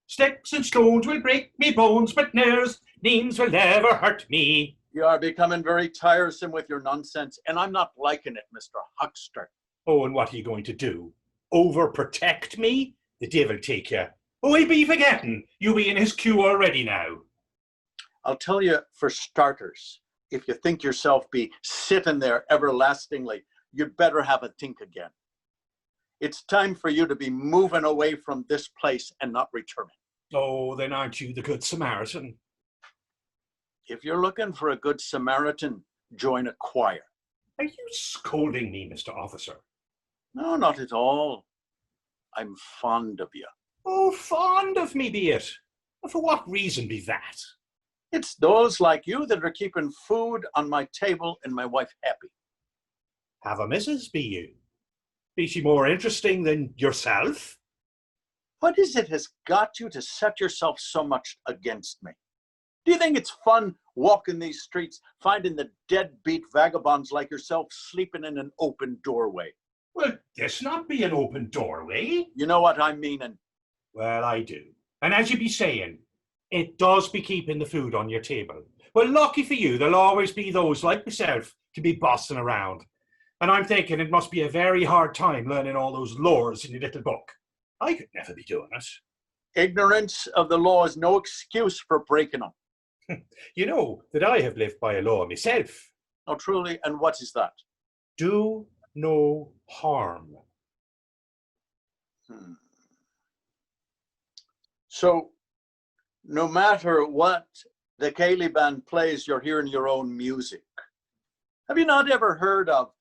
Sticks and stones will break me bones, but names will never hurt me. You are becoming very tiresome with your nonsense, and I'm not liking it, Mr. Huckster. Oh, and what are you going to do? Overprotect me? The devil take you. Oh, I be forgetting. You be in his queue already now. I'll tell you, for starters, if you think yourself be sitting there everlastingly, you'd better have a think again. It's time for you to be moving away from this place and not returning. Oh, then aren't you the Good Samaritan? If you're looking for a good Samaritan, join a choir. Are you scolding me, Mr. Officer? No, not at all. I'm fond of you. Oh, fond of me be it. For what reason be that? It's those like you that are keeping food on my table and my wife happy. Have a missus, be you? Be she more interesting than yourself? What is it has got you to set yourself so much against me? Do you think it's fun walking these streets, finding the deadbeat vagabonds like yourself sleeping in an open doorway? Well, this not be an open doorway. You know what I mean, and Well, I do. And as you be saying, it does be keeping the food on your table. Well, lucky for you, there'll always be those like myself to be bossing around. And I'm thinking it must be a very hard time learning all those laws in your little book. I could never be doing it. ignorance of the law is no excuse for breaking them. You know that I have lived by a law myself. Oh, truly, and what is that? Do no harm. So, no matter what the Cayley band plays, you're hearing your own music. Have you not ever heard of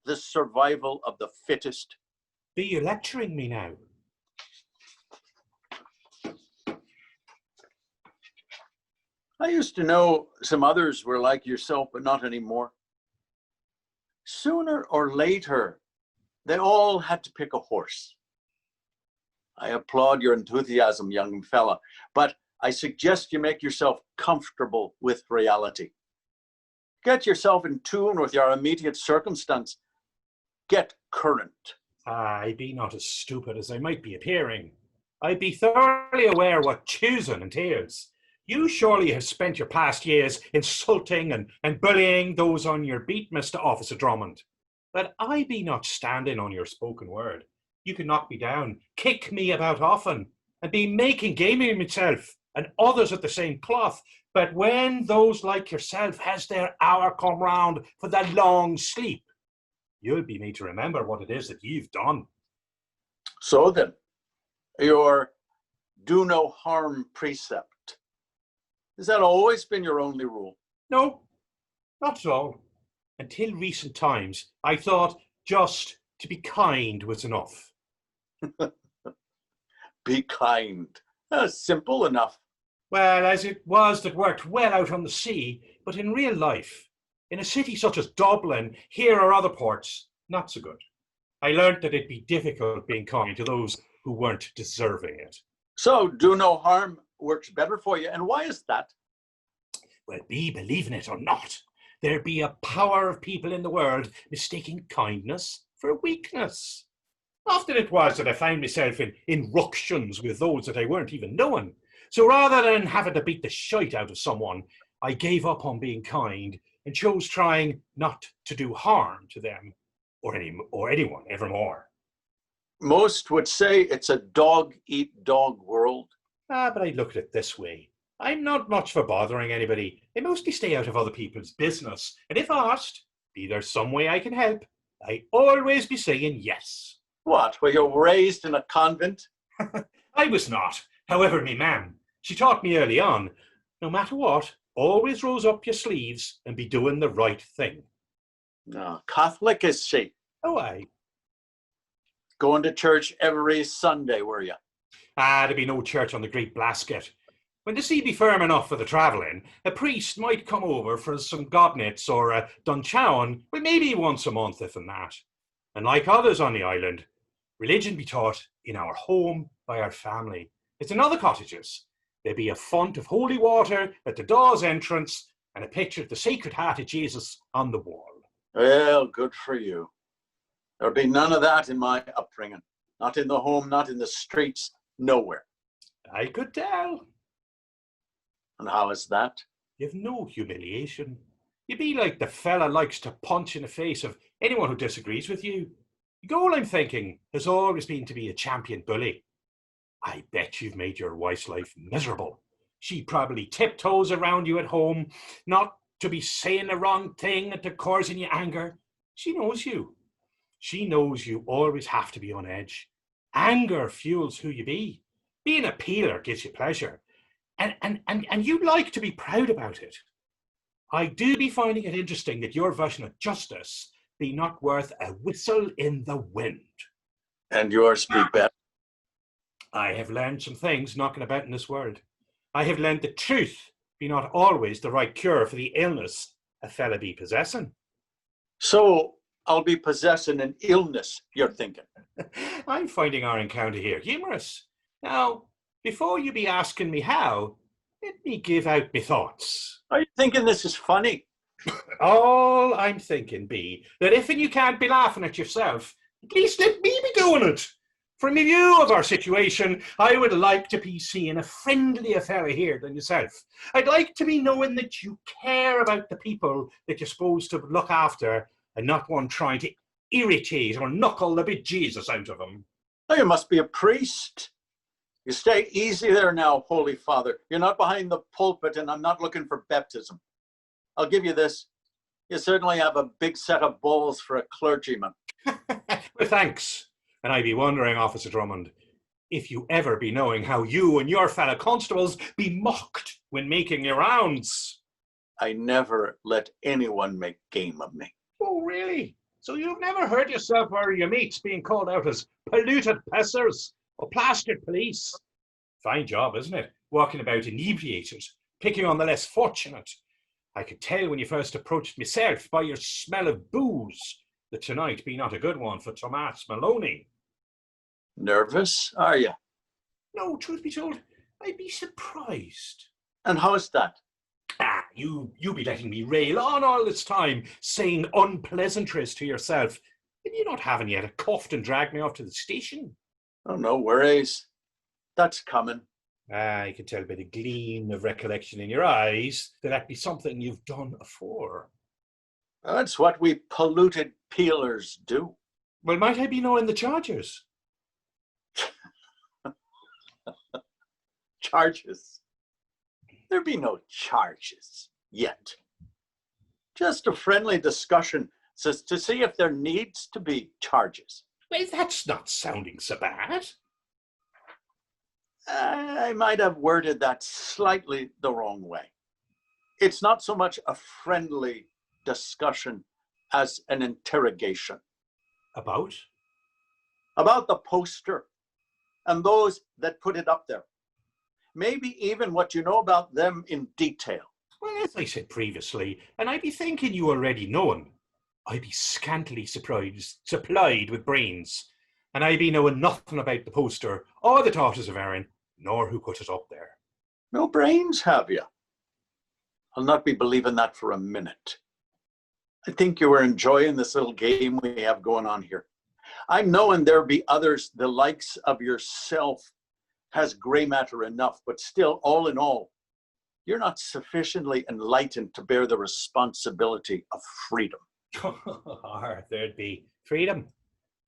the survival of the fittest? Be you lecturing me now? I used to know some others were like yourself, but not anymore. Sooner or later, they all had to pick a horse. I applaud your enthusiasm, young fella, but I suggest you make yourself comfortable with reality. Get yourself in tune with your immediate circumstance. Get current. I be not as stupid as I might be appearing. I be thoroughly aware what choosing entails. You surely have spent your past years insulting and bullying those on your beat, Mr. Officer Drummond. But I be not standing on your spoken word. You can knock me down, kick me about often, and be making game of myself. and others at the same cloth. But when those like yourself has their hour come round for the long sleep, you'll be made to remember what it is that you've done. So then, your do no harm precept, has that always been your only rule? No, not at all. Until recent times, I thought just to be kind was enough. Be kind. Simple enough. Well, as it was that worked well out on the sea, but in real life, in a city such as Dublin, here or other ports, not so good. I learnt that it'd be difficult being kind to those who weren't deserving it. So do no harm works better for you. And why is that? Well, be believing it or not, there be a power of people in the world mistaking kindness for weakness. Often it was that I found myself in ructions with those that I weren't even knowing. So rather than having to beat the shite out of someone, I gave up on being kind and chose trying not to do harm to them or anyone evermore. Most would say it's a dog-eat-dog world. But I look at it this way. I'm not much for bothering anybody. I mostly stay out of other people's business. And if asked, be there some way I can help, I always be saying yes. What, were you raised in a convent? I was not. However, me mam, she taught me early on, no matter what, always rolls up your sleeves and be doing the right thing. No, Catholic is she. Oh, aye. Going to church every Sunday, were you? There'd be no church on the Great Blasket. When the sea be firm enough for the travelling, a priest might come over for some gobnits or a dunchowan, well, maybe once a month, if in that. And like others on the island, religion be taught in our home by our family. It's in other cottages. There be a font of holy water at the door's entrance and a picture of the Sacred Heart of Jesus on the wall. Well, good for you. There'll be none of that in my upbringing. Not in the home, not in the streets, nowhere. I could tell. And how is that? You've no humiliation. You be like the fella likes to punch in the face of anyone who disagrees with you. The goal, I'm thinking, has always been to be a champion bully. I bet you've made your wife's life miserable. She probably tiptoes around you at home, not to be saying the wrong thing and to causing you anger. She knows you. She knows you always have to be on edge. Anger fuels who you be. Being a peeler gives you pleasure. And you like to be proud about it. I do be finding it interesting that your version of justice be not worth a whistle in the wind. And yours be better. I have learned some things knocking about in this world. I have learned that truth be not always the right cure for the illness a fella be possessing. So I'll be possessing an illness, you're thinking. I'm finding our encounter here humorous. Now, before you be asking me how, let me give out me thoughts. Are you thinking this is funny? All I'm thinking be that if you can't be laughing at yourself, at least let me be doing it. From a view of our situation, I would like to be seeing a friendlier fella here than yourself. I'd like to be knowing that you care about the people that you're supposed to look after and not one trying to irritate or knuckle the bejesus out of them. Oh, you must be a priest. You stay easy there now, Holy Father. You're not behind the pulpit and I'm not looking for baptism. I'll give you this. You certainly have a big set of balls for a clergyman. Well, thanks. And I be wondering, Officer Drummond, if you ever be knowing how you and your fellow constables be mocked when making your rounds. I never let anyone make game of me. Oh, really? So you've never heard yourself or your mates being called out as polluted pissers or plastered police? Fine job, isn't it? Walking about inebriated, picking on the less fortunate. I could tell when you first approached myself by your smell of booze that tonight be not a good one for Tomas Maloney. Nervous, are you? No, truth be told, I'd be surprised. And how is that? You be letting me rail on all this time, saying unpleasantries to yourself, and you not having yet a cuffed and dragged me off to the station. Oh, no worries. That's coming. I can tell by the gleam of recollection in your eyes that be something you've done afore. That's what we polluted peelers do. Well, might I be knowing the charges? Charges. There be no charges yet. Just a friendly discussion to see if there needs to be charges. Well, that's not sounding so bad. I might have worded that slightly the wrong way. It's not so much a friendly discussion as an interrogation. About? About the poster and those that put it up there. Maybe even what you know about them in detail. Well, as I said previously, and I be thinking you already knowing, I be scantily supplied with brains, and I be knowing nothing about the poster or the daughters of Erin, nor who put it up there. No brains, have you? I'll not be believing that for a minute. I think you were enjoying this little game we have going on here. I'm knowing there be others, the likes of yourself, has grey matter enough, but still, all in all, you're not sufficiently enlightened to bear the responsibility of freedom. There'd be freedom.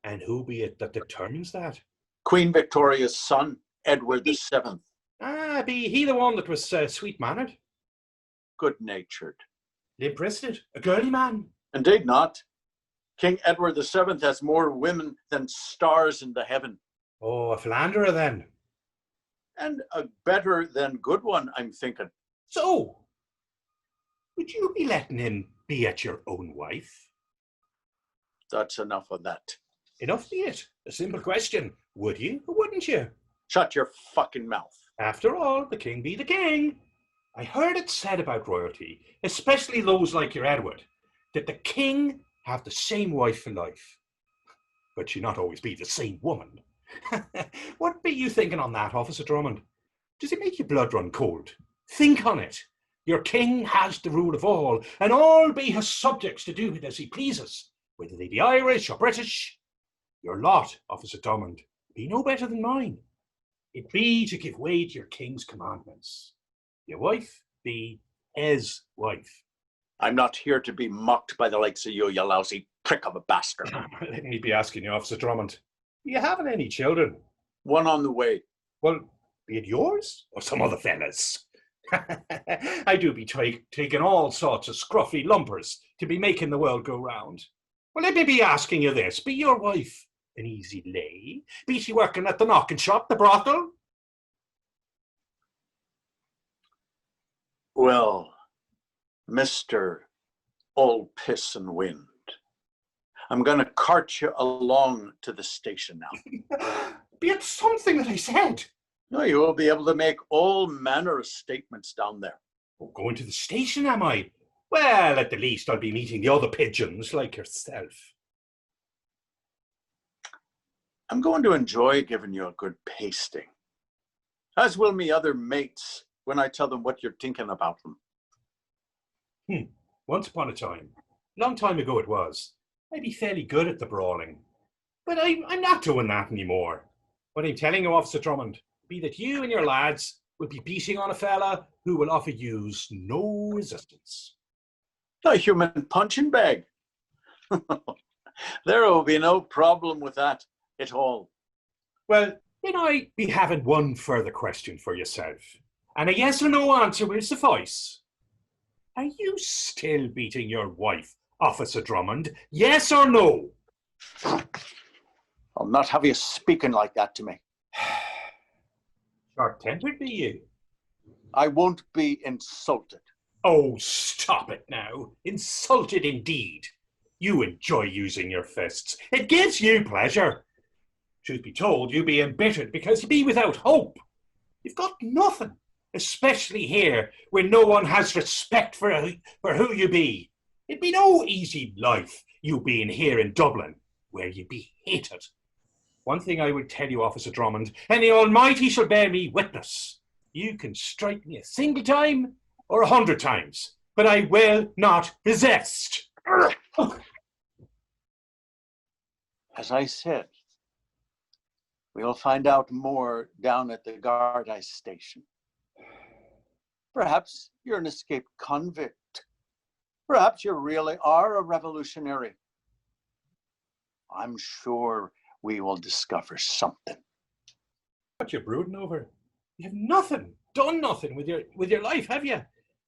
And who be it that determines that? Queen Victoria's son, Edward VII. Be he the one that was sweet-mannered? Good-natured. Limp-wristed? A girly man? Indeed not. King Edward VII has more women than stars in the heaven. Oh, a philanderer then. And a better than good one, I'm thinking. So, would you be letting him be at your own wife? That's enough of that. Enough be it. A simple question. Would you or wouldn't you? Shut your fucking mouth. After all, the king be the king. I heard it said about royalty, especially those like your Edward, that the king have the same wife for life. But she not always be the same woman. What be you thinking on that, Officer Drummond? Does it make your blood run cold? Think on it. Your king has the rule of all, and all be his subjects to do it as he pleases, whether they be Irish or British. Your lot, Officer Drummond, be no better than mine. It be to give way to your king's commandments. Your wife be his wife. I'm not here to be mocked by the likes of you, you lousy prick of a bastard. Let me be asking you, Officer Drummond, do you haven't any children? One on the way. Well, be it yours or some other fella's? I do be taking all sorts of scruffy lumpers to be making the world go round. Well, let me be asking you this. Be your wife an easy lay? Be she working at the knocking shop, the brothel? Well, Mr. All Piss and Wind, I'm going to cart you along to the station now. Be it something that I said. No, you will be able to make all manner of statements down there. Oh, going to the station, am I? Well, at the least I'll be meeting the other pigeons like yourself. I'm going to enjoy giving you a good pasting, as will me other mates when I tell them what you're thinking about them. Once upon a time, long time ago it was, I'd be fairly good at the brawling. But I'm not doing that anymore. What I'm telling you, Officer Drummond, be that you and your lads will be beating on a fella who will offer yous no resistance. A human punching bag. There will be no problem with that at all. Well, then I be having one further question for yourself, and a yes or no answer will suffice. Are you still beating your wife, Officer Drummond? Yes or no? I'll not have you speaking like that to me. Short-tempered be you? I won't be insulted. Oh, stop it now. Insulted indeed. You enjoy using your fists. It gives you pleasure. Truth be told, you be embittered because you be without hope. You've got nothing, especially here where no one has respect for who you be. It'd be no easy life, you being here in Dublin, where you be hated. One thing I would tell you, Officer Drummond, and the Almighty shall bear me witness. You can strike me a single time or 100 times, but I will not resist. As I said, we'll find out more down at the Garda station. Perhaps you're an escaped convict. Perhaps you really are a revolutionary. I'm sure we will discover something. What you brooding over? You have done nothing with your life, have you?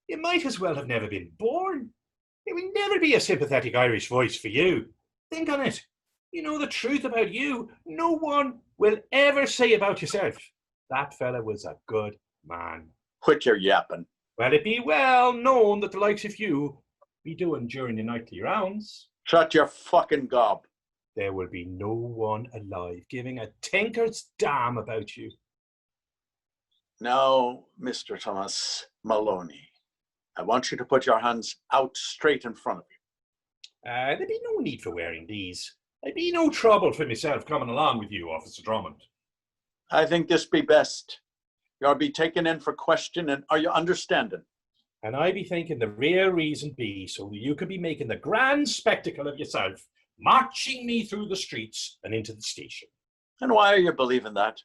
You might as well have never been born. There will never be a sympathetic Irish voice for you. Think on it. You know the truth about you. No one will ever say about yourself, that fella was a good man. Quit your yapping. Well, it be well known that the likes of you be doing during the nightly rounds. Shut your fucking gob. There will be no one alive giving a tinker's damn about you. Now, Mr. Thomas Maloney, I want you to put your hands out straight in front of you. There'd be no need for wearing these. There'd be no trouble for myself coming along with you, Officer Drummond. I think this be best. You'll be taken in for questioning. Are you understanding? And I be thinking the real reason be so you could be making the grand spectacle of yourself, marching me through the streets and into the station. And why are you believing that?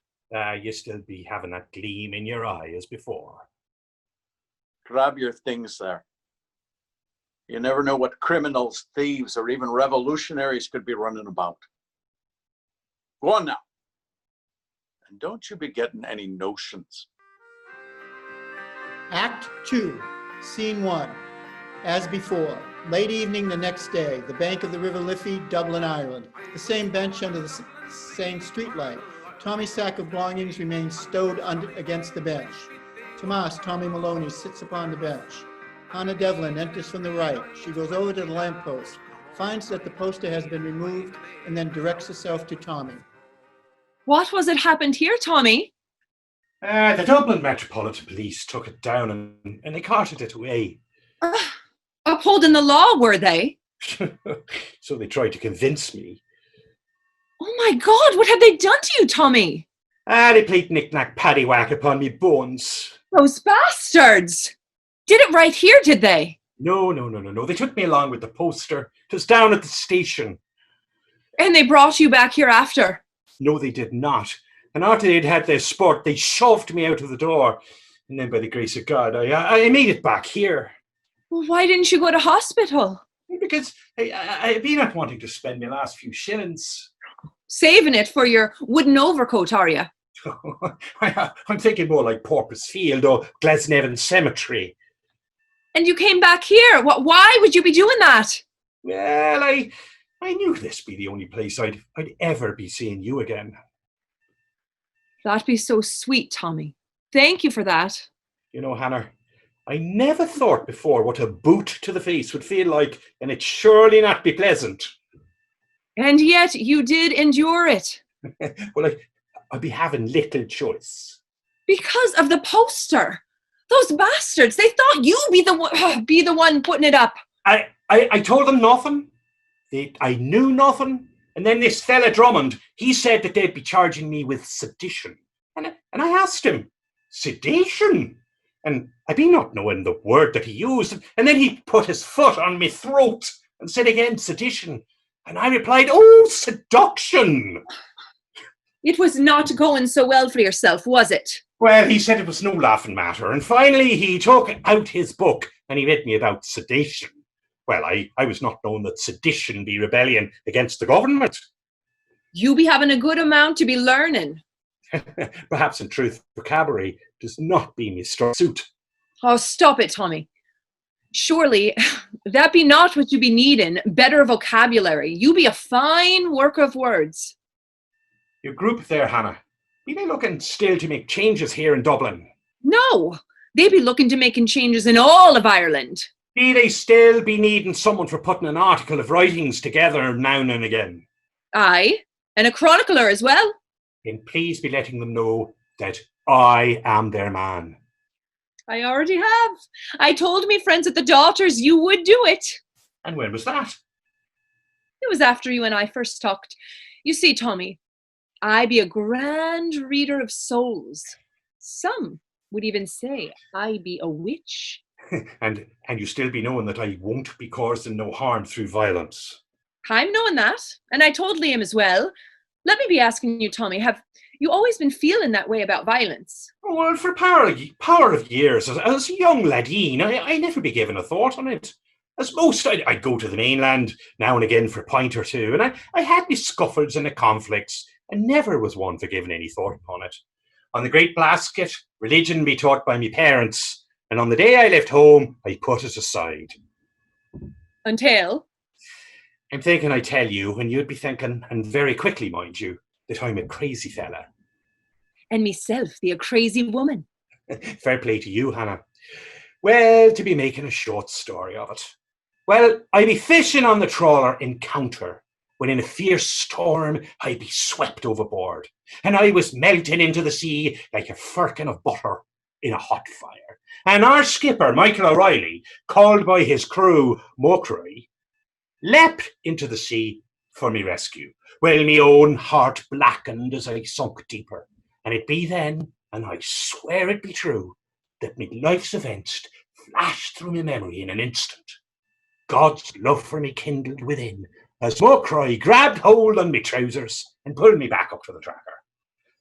You still be having that gleam in your eye as before. Grab your things there. You never know what criminals, thieves, or even revolutionaries could be running about. Go on now. And don't you be getting any notions. Act 2, Scene 1. As before, late evening the next day, the bank of the River Liffey, Dublin, Ireland. The same bench under the same streetlight. Tommy's sack of belongings remains stowed against the bench. Tomas, Tommy Maloney, sits upon the bench. Hannah Devlin enters from the right. She goes over to the lamppost, finds that the poster has been removed, and then directs herself to Tommy. What was it happened here, Tommy? The Dublin Metropolitan Police took it down and they carted it away. Upholding the law, were they? So they tried to convince me. Oh my God, what have they done to you, Tommy? They played knick-knack paddywhack upon me bones. Those bastards! Did it right here, did they? No. They took me along with the poster. It was down at the station. And they brought you back here after? No, they did not. And after they'd had their sport, they shoved me out of the door. And then by the grace of God, I made it back here. Well, why didn't you go to hospital? Because I've been not wanting to spend my last few shillings. Saving it for your wooden overcoat, are you? I'm thinking more like Porpoise Field or Glasnevin Cemetery. And you came back here. Why would you be doing that? Well, I knew this be the only place I'd ever be seeing you again. That'd be so sweet, Tommy. Thank you for that. You know, Hannah, I never thought before what a boot to the face would feel like, and it'd surely not be pleasant. And yet you did endure it. Well, I'd be having little choice. Because of the poster. Those bastards, they thought you'd be the one putting it up. I told them nothing. I knew nothing. And then this fella Drummond, he said that they'd be charging me with sedition. And I asked him, sedation? And I be not knowing the word that he used. And then he put his foot on my throat and said again, sedition. And I replied, oh, seduction. It was not going so well for yourself, was it? Well, he said it was no laughing matter. And finally, he took out his book and he read me about sedation. Well, I was not knowing that sedition be rebellion against the government. You be having a good amount to be learning. Perhaps in truth, vocabulary does not be my strong suit. Oh, stop it, Tommy. Surely, that be not what you be needing, better vocabulary. You be a fine work of words. Your group there, Hannah, be they looking still to make changes here in Dublin? No, they be looking to making changes in all of Ireland. Be they still be needing someone for putting an article of writings together now and again? Aye, and a chronicler as well. Then please be letting them know that I am their man. I already have. I told me friends at the Daughters you would do it. And when was that? It was after you and I first talked. You see, Tommy, I be a grand reader of souls. Some would even say I be a witch. and you still be knowing that I won't be causing no harm through violence. I'm knowing that, and I told Liam as well. Let me be asking you, Tommy, have you always been feeling that way about violence? Oh, well, for power of years, as a young ladine, I never be given a thought on it. As most, I'd go to the mainland now and again for a pint or two, and I had me scuffles and the conflicts, and never was one for giving any thought upon it. on the great basket, religion be taught by me parents, and on the day I left home, I put it aside. Until? I'm thinking I tell you, and you'd be thinking, and very quickly, mind you, that I'm a crazy fella. And meself be a crazy woman. Fair play to you, Hannah. Well, to be making a short story of it. Well, I be fishing on the trawler Encounter, when in a fierce storm I be swept overboard, and I was melting into the sea like a firkin of butter in a hot fire. And our skipper, Michael O'Reilly, called by his crew Mokray, leapt into the sea for me rescue. Well, me own heart blackened as I sunk deeper, and it be then, and I swear it be true, that me life's events flashed through my memory in an instant. God's love for me kindled within, as Mokray grabbed hold on me trousers and pulled me back up to the tracker.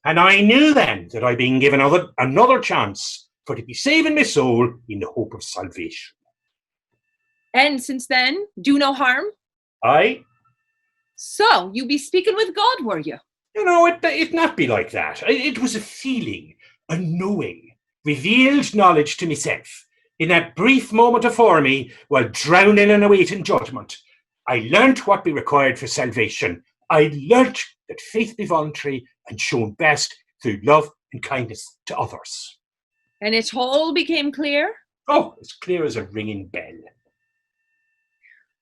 And I knew then that I'd been given another chance for to be saving my soul in the hope of salvation. And since then, do no harm? Aye. So, you be speaking with God, were you? You know, it not be like that. It was a feeling, a knowing, revealed knowledge to myself. In that brief moment afore me, while drowning and awaiting judgment, I learnt what be required for salvation. I learnt that faith be voluntary and shown best through love and kindness to others. And it all became clear? Oh, as clear as a ringing bell.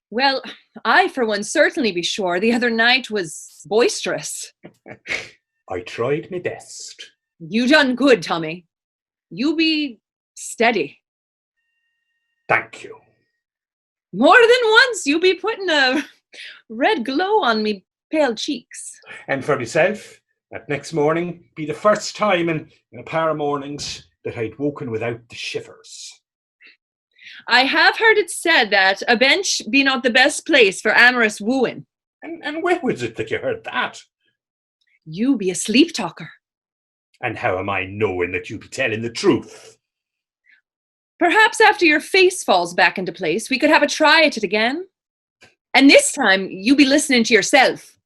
Well, I, for one, certainly be sure the other night was boisterous. I tried my best. You done good, Tommy. You be steady. Thank you. More than once you be putting a red glow on me pale cheeks. And for myself, that next morning be the first time in a pair of mornings that I'd woken without the shivers. I have heard it said that a bench be not the best place for amorous wooing. And where was it that you heard that? You be a sleep talker. And how am I knowing that you be telling the truth? Perhaps after your face falls back into place, we could have a try at it again. And this time, you be listening to yourself.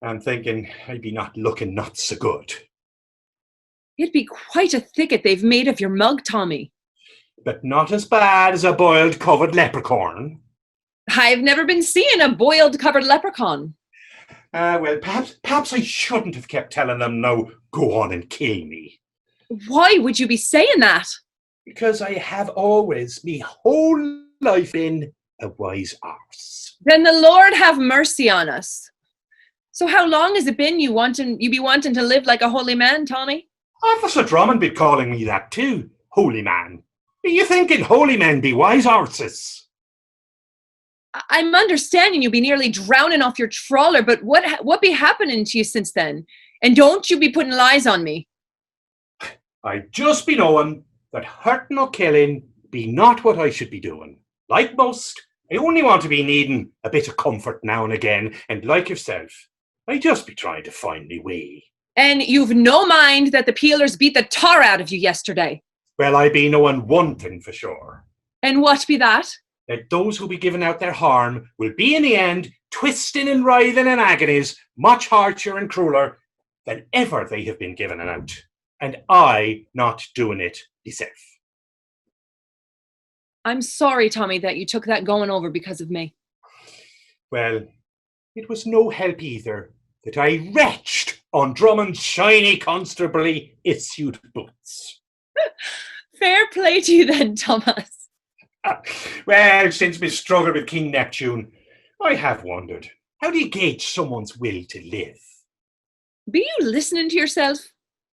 I'm thinking I be not looking not so good. It'd be quite a thicket they've made of your mug, Tommy. But not as bad as a boiled covered leprechaun. I've never been seeing a boiled covered leprechaun. Well, perhaps I shouldn't have kept telling them, no, go on and kill me. Why would you be saying that? Because I have always, me whole life, been a wise arse. Then the Lord have mercy on us. So how long has it been you be wanting to live like a holy man, Tommy? Officer Drummond be calling me that too, holy man. Are you thinking holy men be wise arses? I'm understanding you be nearly drowning off your trawler, but what be happening to you since then? And don't you be putting lies on me. I just be knowing that hurting or killing be not what I should be doing. Like most, I only want to be needing a bit of comfort now and again, and like yourself, I just be trying to find me way. And you've no mind that the peelers beat the tar out of you yesterday. Well, I be knowing one thing for sure. And what be that? That those who be giving out their harm will be in the end twisting and writhing in agonies much harsher and crueler than ever they have been given out. And I not doing it myself. I'm sorry, Tommy, that you took that going over because of me. Well, it was no help either that I retched on Drummond's shiny constably issued boots. Fair play to you then, Thomas. Well, since my struggle with King Neptune, I have wondered, how do you gauge someone's will to live? Be you listening to yourself?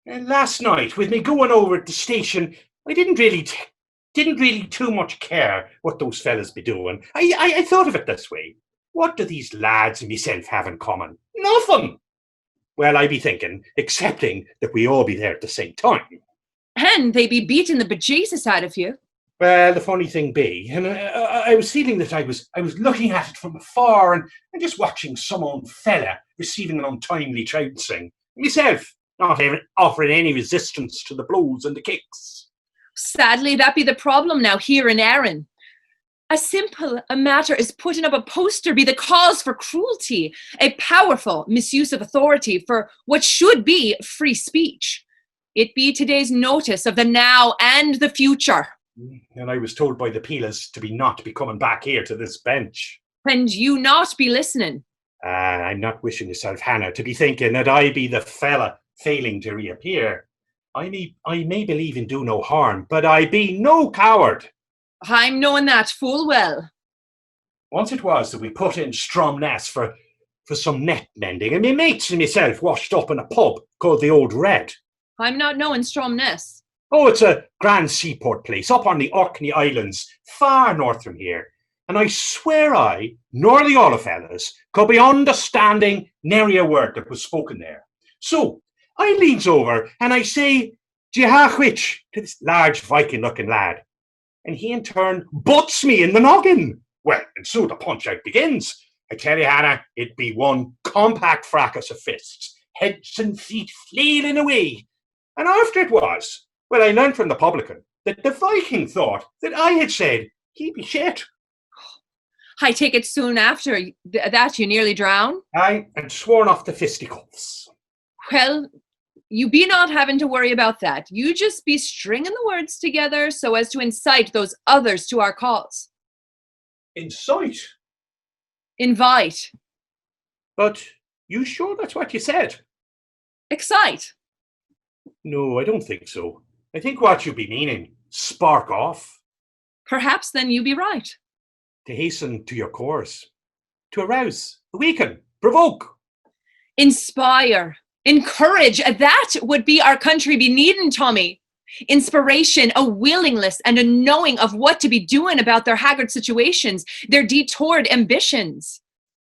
And last night, with me going over at the station, I didn't really too much care what those fellas be doing. I thought of it this way. What do these lads and myself have in common? Nothing. Well, I be thinking, accepting that we all be there at the same time. And they be beating the bejesus out of you. Well, the funny thing be, and I was feeling that I was looking at it from afar and just watching some old fella receiving an untimely trouncing. Myself, not even offering any resistance to the blows and the kicks. Sadly, that be the problem now here in Erin. As simple a matter as putting up a poster be the cause for cruelty, a powerful misuse of authority for what should be free speech. It be today's notice of the now and the future. And I was told by the Peelas to not be coming back here to this bench. And you not be listening. I'm not wishing yourself, Hannah, to be thinking that I be the fella failing to reappear. I may believe in do no harm, but I be no coward. I'm knowing that full well. Once it was that we put in Stromness for some net mending, and me mates and myself washed up in a pub called the Old Red. I'm not knowing Stromness. Oh, it's a grand seaport place up on the Orkney Islands, far north from here. And I swear I, nor the other fellas, could be understanding nary a word that was spoken there. So I leans over and I say, "Do you ha which?" to this large Viking-looking lad. And he in turn butts me in the noggin. Well, and so the punch-out begins. I tell you, Hannah, it be one compact fracas of fists, heads and feet flailing away. And after it was, well, I learned from the publican that the Viking thought that I had said he be shit. I take it soon after that you nearly drown. Aye, and sworn off the fisticuffs. Well, you be not having to worry about that. You just be stringing the words together so as to incite those others to our cause. Incite? Invite. But you sure that's what you said? Excite. No, I don't think so. I think what you be meaning, spark off. Perhaps then you be right. To hasten to your course. To arouse, awaken, provoke. Inspire. Encourage. That would be our country be needing, Tommy. Inspiration, a willingness, and a knowing of what to be doing about their haggard situations, their detoured ambitions.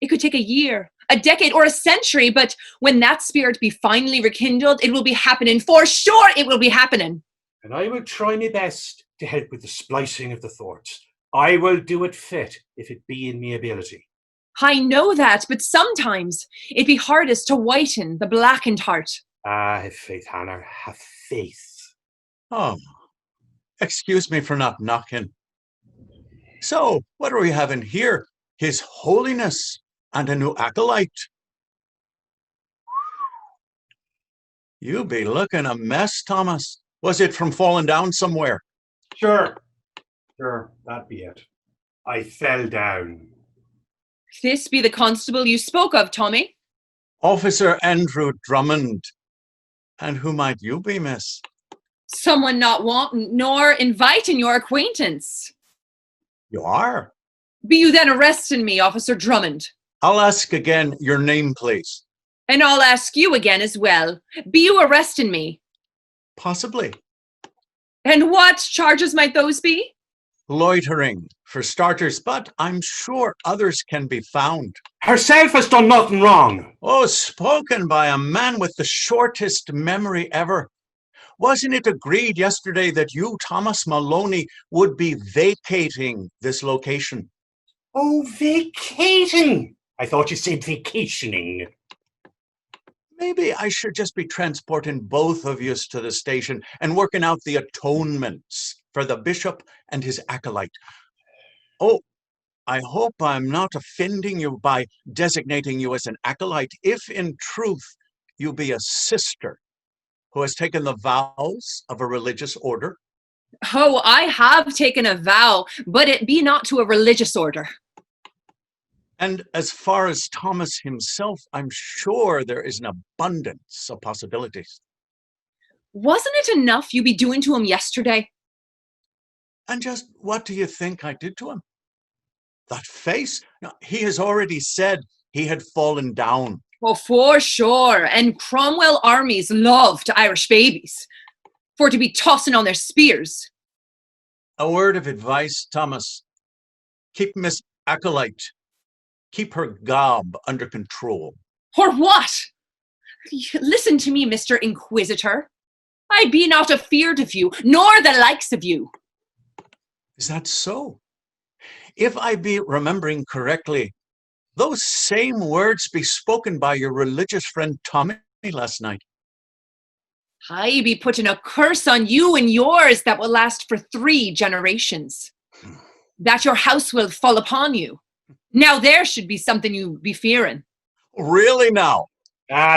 It could take a year, a decade, or a century, but when that spirit be finally rekindled, it will be happening. For sure it will be happening. And I will try my best to help with the splicing of the thoughts. I will do it fit if it be in me ability. I know that, but sometimes it be hardest to whiten the blackened heart. Have faith, Hannah, have faith. Oh, excuse me for not knocking. So, what are we having here? His Holiness and a new acolyte. You be looking a mess, Thomas. Was it from falling down somewhere? Sure, that be it. I fell down. This be the constable you spoke of, Tommy. Officer Andrew Drummond. And who might you be, miss? Someone not wanting nor inviting your acquaintance. You are? Be you then arresting me, Officer Drummond? I'll ask again your name, please. And I'll ask you again as well. Be you arresting me? Possibly. And what charges might those be? Loitering, for starters, but I'm sure others can be found. Herself has done nothing wrong. Oh, spoken by a man with the shortest memory ever. Wasn't it agreed yesterday that you, Thomas Maloney, would be vacating this location? Oh, vacating. I thought you said vacationing. Maybe I should just be transporting both of you to the station and working out the atonements for the bishop and his acolyte. Oh, I hope I'm not offending you by designating you as an acolyte, if in truth you be a sister who has taken the vows of a religious order. Oh, I have taken a vow, but it be not to a religious order. And as far as Thomas himself, I'm sure there is an abundance of possibilities. Wasn't it enough you be doing to him yesterday? And just what do you think I did to him? That face? Now, he has already said he had fallen down. Oh, for sure. And Cromwell armies loved Irish babies for to be tossing on their spears. A word of advice, Thomas. Keep Miss Acolyte. Keep her gob under control. Or what? Listen to me, Mr. Inquisitor. I be not afeard of you, nor the likes of you. Is that so? If I be remembering correctly, those same words be spoken by your religious friend Tommy last night. I be putting a curse on you and yours that will last for 3 generations. That your house will fall upon you. Now there should be something you be fearing. Really now?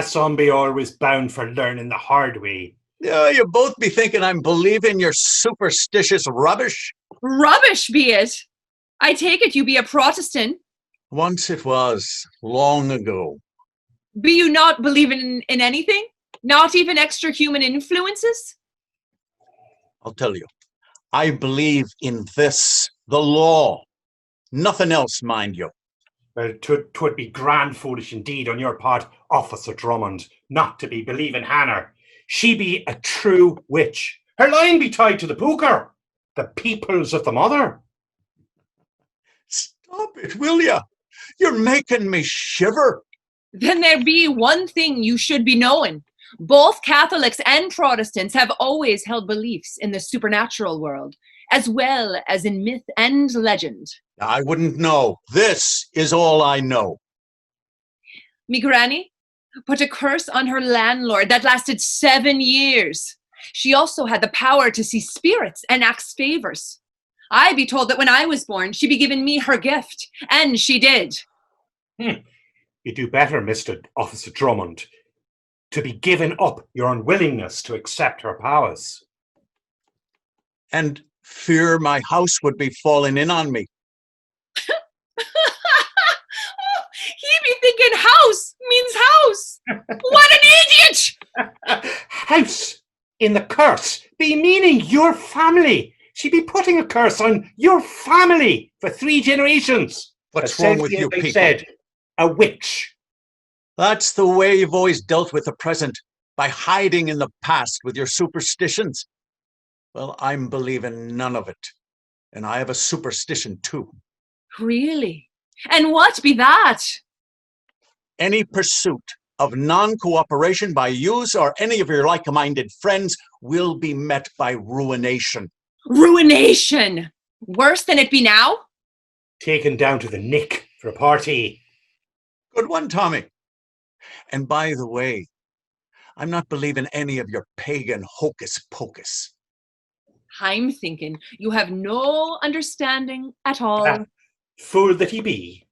Some be always bound for learning the hard way. Yeah, you both be thinking I'm believing your superstitious rubbish. Rubbish be it. I take it you be a Protestant. Once it was, long ago. Be you not believing in anything? Not even extra human influences? I'll tell you. I believe in this, the law. Nothing else, mind you. Well, 'twould be grand foolish indeed on your part, Officer Drummond, not to be believing Hannah. She be a true witch. Her line be tied to the pooker, the peoples of the mother. Stop it, will ya? You're making me shiver. Then there be one thing you should be knowing. Both Catholics and Protestants have always held beliefs in the supernatural world, as well as in myth and legend. I wouldn't know. This is all I know. Me granny put a curse on her landlord that lasted 7 years. She also had the power to see spirits and ask favors. I be told that when I was born, she be given me her gift, and she did. You do better, Mr. Officer Drummond, to be given up your unwillingness to accept her powers. And fear my house would be falling in on me. He be thinking house means house. What an idiot! House in the curse be meaning your family. She be putting a curse on your family for 3 generations. What's wrong with you They people? said, a witch. That's the way you've always dealt with the present, by hiding in the past with your superstitions. Well, I'm believing none of it. And I have a superstition too. Really? And what be that? Any pursuit of non-cooperation by yous or any of your like-minded friends will be met by ruination. Ruination! Worse than it be now? Taken down to the Nick for a party. Good one, Tommy. And by the way, I'm not believing any of your pagan hocus pocus. I'm thinking you have no understanding at all. Fool that he be.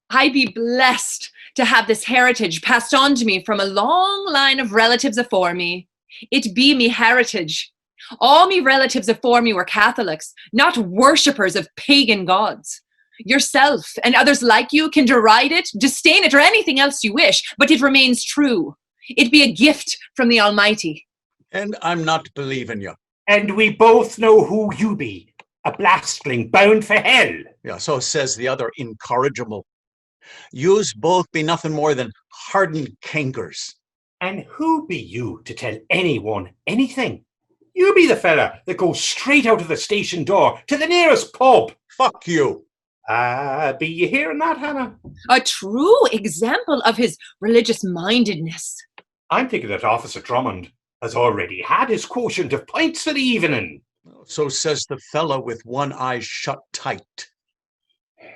I be blessed to have this heritage passed on to me from a long line of relatives afore me. It be me heritage. All me relatives afore me were Catholics, not worshippers of pagan gods. Yourself and others like you can deride it, disdain it, or anything else you wish, but it remains true. It be a gift from the Almighty. And I'm not believing you. And we both know who you be. A blastling bound for hell. Yeah, so says the other incorrigible. Yous both be nothing more than hardened cankers. And who be you to tell anyone anything? You be the fella that goes straight out of the station door to the nearest pub. Fuck you. Be you hearing that, Hannah? A true example of his religious mindedness. I'm thinking that Officer Drummond has already had his quotient of pints for the evening. So says the fellow with one eye shut tight.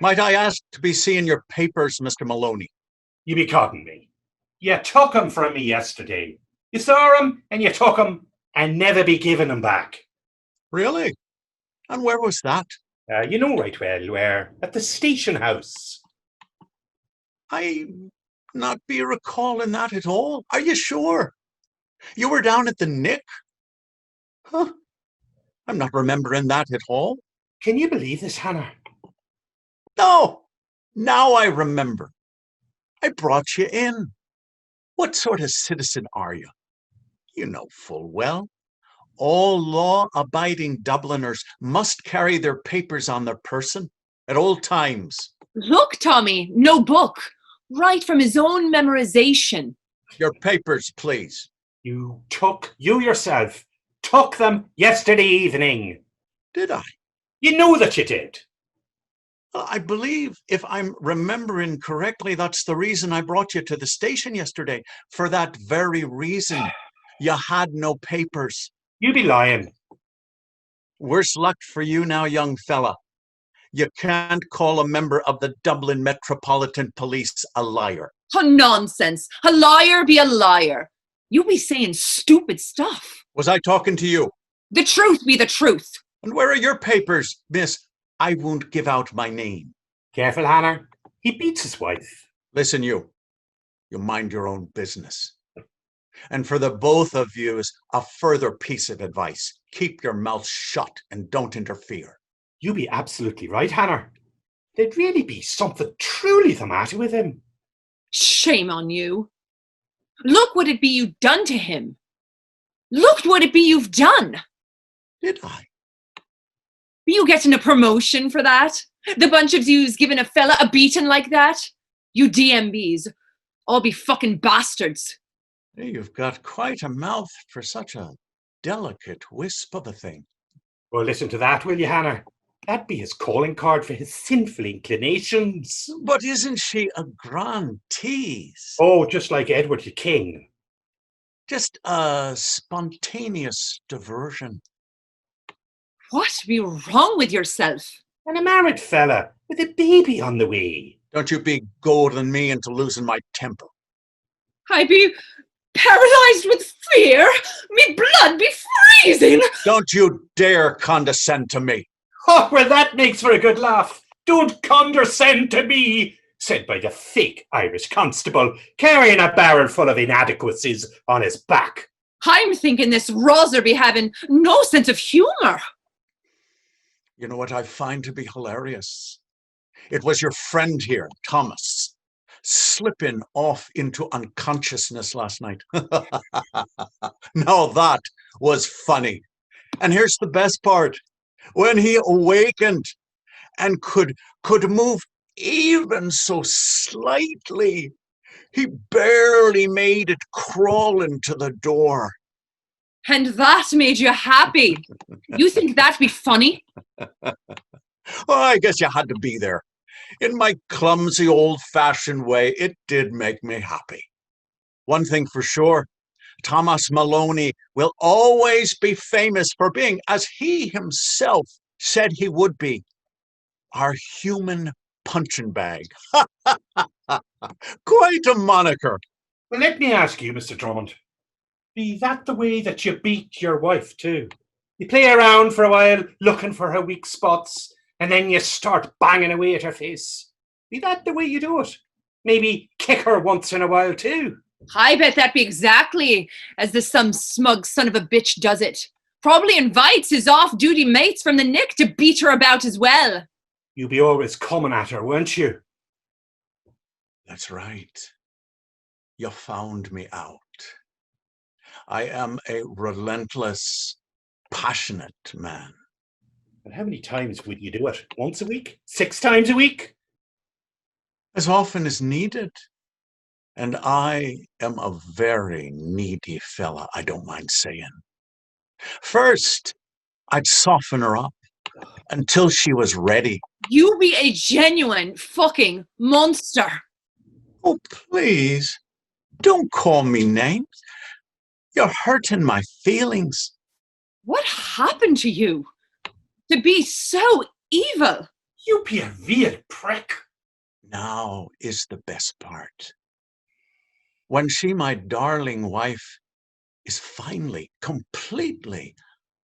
Might I ask to be seeing your papers, Mr. Maloney? You be codding me. You took 'em from me yesterday. You saw 'em and you took 'em and never be giving 'em back. Really? And where was that? You know right well where. At the station house. I not be recalling that at all. Are you sure? You were down at the Nick? Huh. I'm not remembering that at all. Can you believe this, Hannah? No, now I remember. I brought you in. What sort of citizen are you? You know full well. All law-abiding Dubliners must carry their papers on their person at all times. Look, Tommy, no book. Right from his own memorization. Your papers, please. You yourself took them yesterday evening. Did I? You know that you did. I believe, if I'm remembering correctly, that's the reason I brought you to the station yesterday. For that very reason. You had no papers. You be lying. Worse luck for you now, young fella. You can't call a member of the Dublin Metropolitan Police a liar. Oh, nonsense. A liar be a liar. You be saying stupid stuff. Was I talking to you? The truth be the truth. And where are your papers, miss? I won't give out my name. Careful, Hannah. He beats his wife. Listen, you mind your own business. And for the both of yous, a further piece of advice. Keep your mouth shut and don't interfere. You be absolutely right, Hannah. There'd really be something truly the matter with him. Shame on you. Look what it be you've done to him. Look what it be you've done. Did I? Be you getting a promotion for that? The bunch of yous giving a fella a beating like that? You DMBs. All be fucking bastards. You've got quite a mouth for such a delicate wisp of a thing. Well, listen to that, will you, Hannah? That'd be his calling card for his sinful inclinations. But isn't she a grand tease? Oh, just like Edward the King. Just a spontaneous diversion. What be wrong with yourself? And a married fella with a baby on the way. Don't you be goading me into losing my temper. I be paralyzed with fear. Me blood be freezing. Don't you dare condescend to me. Oh, well, that makes for a good laugh. Don't condescend to me, said by the fake Irish constable, carrying a barrel full of inadequacies on his back. I'm thinking this Roser be having no sense of humor. You know what I find to be hilarious? It was your friend here, Thomas, slipping off into unconsciousness last night. Now that was funny. And here's the best part. When he awakened and could move even so slightly, he barely made it crawl into the door. And that made you happy. You think that'd be funny? Well, I guess you had to be there. In my clumsy, old-fashioned way, it did make me happy. One thing for sure, Thomas Maloney will always be famous for being, as he himself said he would be, our human punching bag. Quite a moniker. Well, let me ask you, Mr. Drummond, be that the way that you beat your wife too? You play around for a while looking for her weak spots, and then you start banging away at her face. Be that the way you do it? Maybe kick her once in a while too. I bet that'd be exactly as the some smug son of a bitch does it. Probably invites his off-duty mates from the Nick to beat her about as well. You be always coming at her, weren't you? That's right. You found me out. I am a relentless, passionate man. And how many times would you do it? Once a week? 6 times a week? As often as needed. And I am a very needy fella, I don't mind saying. First, I'd soften her up until she was ready. You be a genuine fucking monster. Oh, please, don't call me names. You're hurting my feelings. What happened to you? To be so evil. You be a real prick. Now is the best part. When she, my darling wife, is finally, completely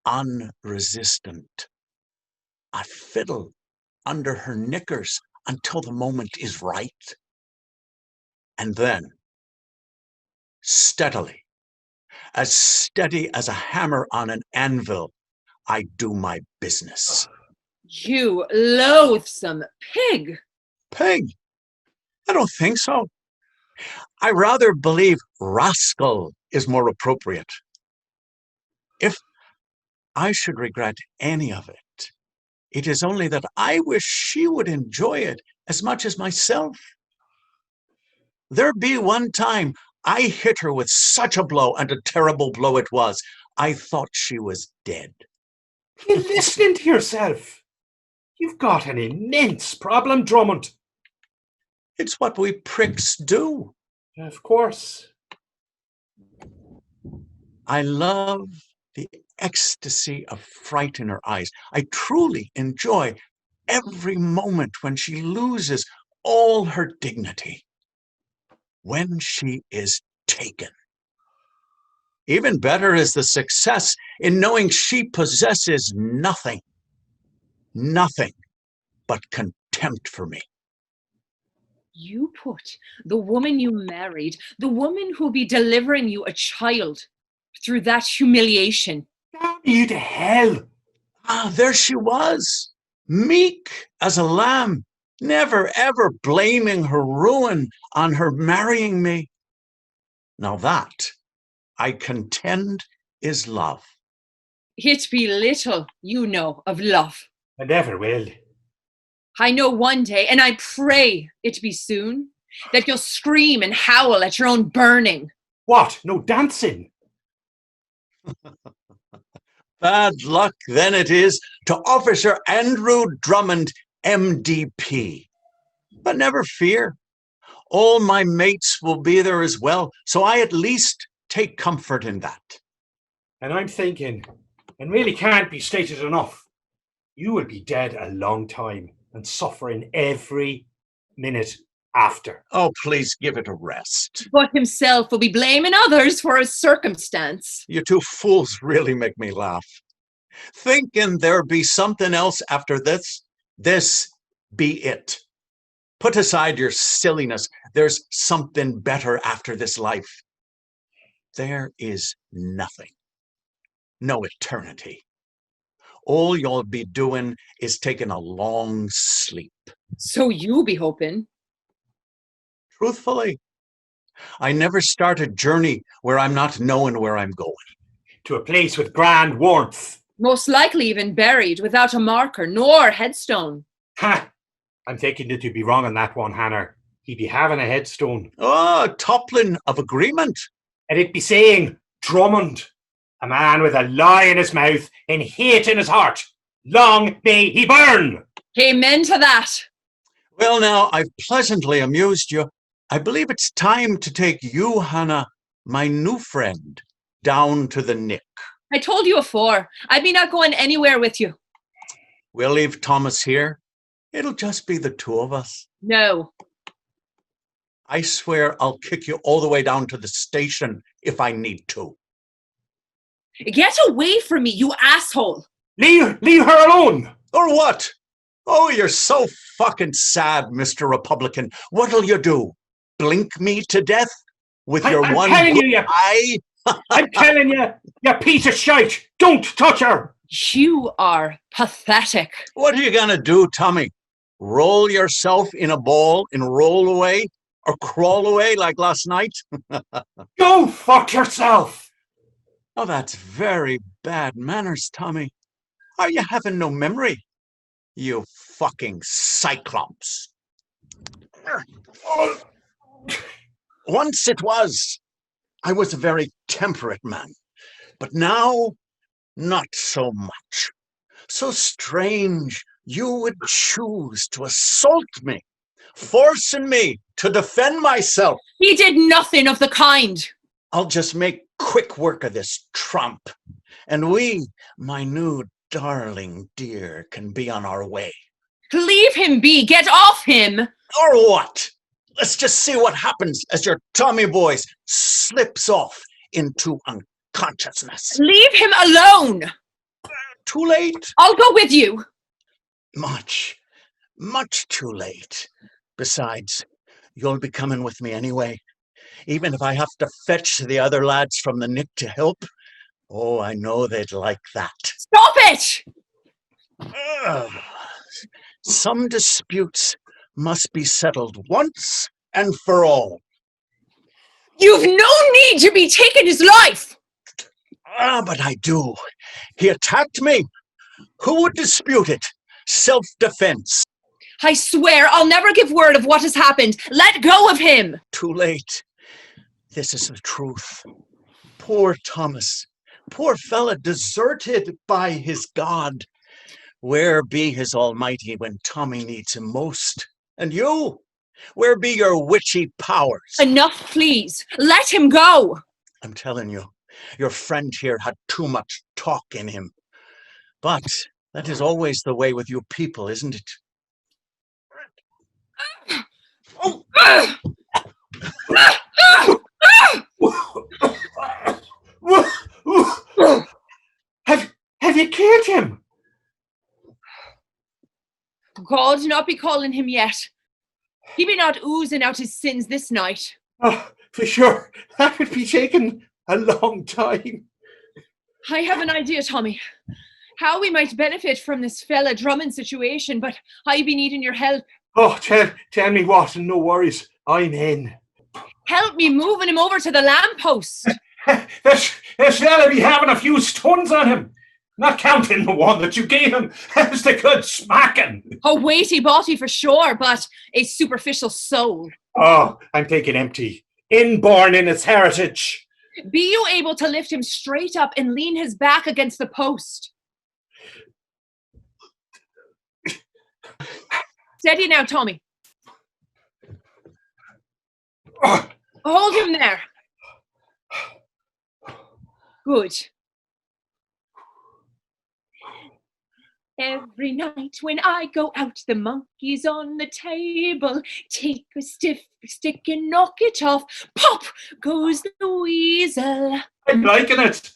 unresistant, I fiddle under her knickers until the moment is right. And then, steadily, as steady as a hammer on an anvil, I do my business. You loathsome pig. Pig? I don't think so. I rather believe rascal is more appropriate. If I should regret any of it, it is only that I wish she would enjoy it as much as myself. There be one time I hit her with such a blow, and a terrible blow it was, I thought she was dead. You're listening to yourself. You've got an immense problem, Drummond. It's what we pricks do. Of course. I love the ecstasy of fright in her eyes. I truly enjoy every moment when she loses all her dignity. When she is taken. Even better is the success in knowing she possesses nothing but contempt for me. You put the woman you married, the woman who'll be delivering you a child, through that humiliation. Damn you to hell! Ah, there she was, meek as a lamb, never ever blaming her ruin on her marrying me. Now that, I contend, is love. It be little you know of love. I never will. I know one day, and I pray it be soon, that you'll scream and howl at your own burning. What? No dancing? Bad luck then it is to Officer Andrew Drummond, MDP. But never fear, all my mates will be there as well, so I at least take comfort in that. And I'm thinking, and really can't be stated enough, you will be dead a long time and suffering every minute after. Oh, please give it a rest. But himself will be blaming others for his circumstance. You two fools really make me laugh. Thinking there be something else after this, this be it. Put aside your silliness. There's something better after this life. There is nothing. No eternity. All you'll be doing is taking a long sleep. So you be hoping. Truthfully, I never start a journey where I'm not knowing where I'm going. To a place with grand warmth. Most likely even buried without a marker nor headstone. Ha! I'm thinking that you'd be wrong on that one, Hannah. He'd be having a headstone. Oh, a toppling of agreement. And it'd be saying, Drummond, a man with a lie in his mouth and hate in his heart. Long may he burn! Amen to that. Well, now, I've pleasantly amused you. I believe it's time to take you, Hannah, my new friend, down to the Nick. I told you afore, I'd be not going anywhere with you. We'll leave Thomas here. It'll just be the two of us. No. I swear I'll kick you all the way down to the station if I need to. Get away from me, you asshole. Leave her alone! Or what? Oh, you're so fucking sad, Mr. Republican. What'll you do? Blink me to death with your I'm one telling good you, eye? I'm telling you, you piece of shite! Don't touch her! You are pathetic. What are you gonna do, Tommy? Roll yourself in a ball and roll away? Or crawl away like last night? Go fuck yourself! Oh, that's very bad manners, Tommy. Are you having no memory? You fucking cyclops. Once it was. I was a very temperate man. But now, not so much. So strange you would choose to assault me, forcing me to defend myself. He did nothing of the kind. I'll just make quick work of this trump, and we, my new darling dear, can be on our way. Leave him be. Get off him. Or what? Let's just see what happens as your Tommy boy slips off into unconsciousness. Leave him alone. Too late? I'll go with you. Much too late. Besides, you'll be coming with me anyway. Even if I have to fetch the other lads from the Nick to help. Oh, I know they'd like that. Stop it! Ugh. Some disputes must be settled once and for all. You've no need to be taking his life. Ah, but I do. He attacked me. Who would dispute it? Self-defense. I swear I'll never give word of what has happened. Let go of him. Too late. This is the truth. Poor Thomas. Poor fella deserted by his God. Where be his Almighty when Tommy needs him most? And you? Where be your witchy powers? Enough, please. Let him go. I'm telling you, your friend here had too much talk in him. But that is always the way with you people, isn't it? Have you killed him? God not be calling him yet. He be not oozing out his sins this night. Oh, for sure. That would be taking a long time. I have an idea, Tommy. How we might benefit from this fella Drummond situation, but I be needing your help. Oh, tell me what, and no worries. I'm in. Help me moving him over to the lamppost. This fella be having a few stones on him. Not counting the one that you gave him. That's the good smacking. A weighty body for sure, but a superficial soul. Oh, I'm taking empty. Inborn in its heritage. Be you able to lift him straight up and lean his back against the post? Steady now, Tommy. Oh, Hold him there. Good. Every night when I go out, the monkey's on the table. Take a stiff stick and knock it off. Pop goes the weasel. I'm liking it.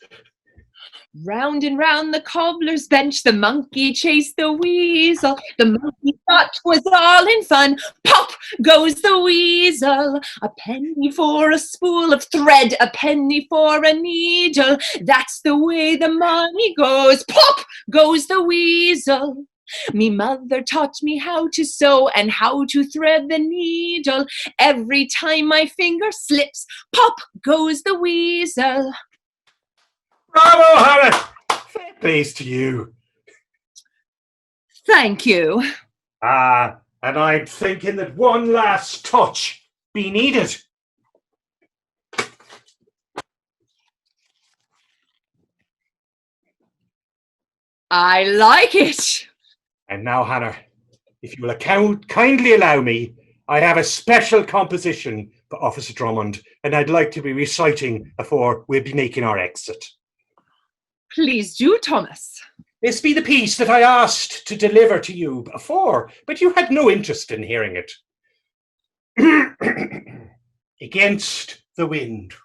Round and round the cobbler's bench, the monkey chased the weasel. The monkey thought 'twas all in fun. Pop goes the weasel. A penny for a spool of thread, a penny for a needle. That's the way the money goes. Pop goes the weasel. Me mother taught me how to sew and how to thread the needle. Every time my finger slips, pop goes the weasel. Bravo, Hannah. Fair plays to you. Thank you. And I'm thinking that one last touch be needed. I like it. And now, Hannah, if you will kindly allow me, I have a special composition for Officer Drummond, and I'd like to be reciting before we'll be making our exit. Please do, Thomas. This be the piece that I asked to deliver to you before, but you had no interest in hearing it. Against the Wind.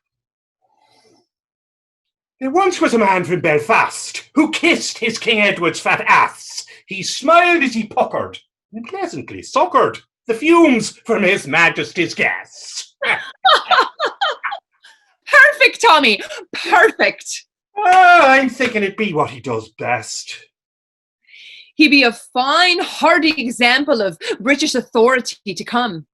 There once was a man from Belfast who kissed his King Edward's fat ass. He smiled as he puckered and pleasantly suckered the fumes from his Majesty's gas. Perfect, Tommy. Perfect. I'm thinking it be what he does best. He be a fine, hardy example of British authority to come.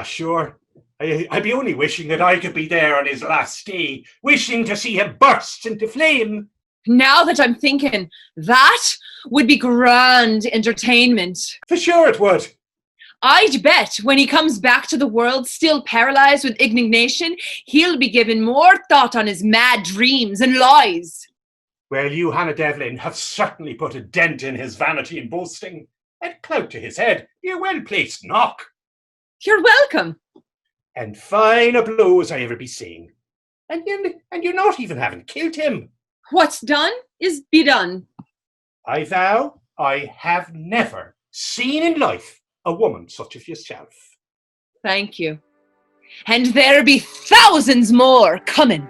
Sure. I be only wishing that I could be there on his last day, wishing to see him burst into flame. Now that I'm thinking, that would be grand entertainment. For sure it would. I'd bet when he comes back to the world still paralyzed with indignation, he'll be giving more thought on his mad dreams and lies. Well, you, Hannah Devlin, have certainly put a dent in his vanity and boasting. And clout to his head, be a well-placed knock. You're welcome. And fine a blow as I ever be seen. And you not even haven't killed him. What's done is be done. I vow I have never seen in life a woman such as yourself. Thank you. And there be thousands more coming.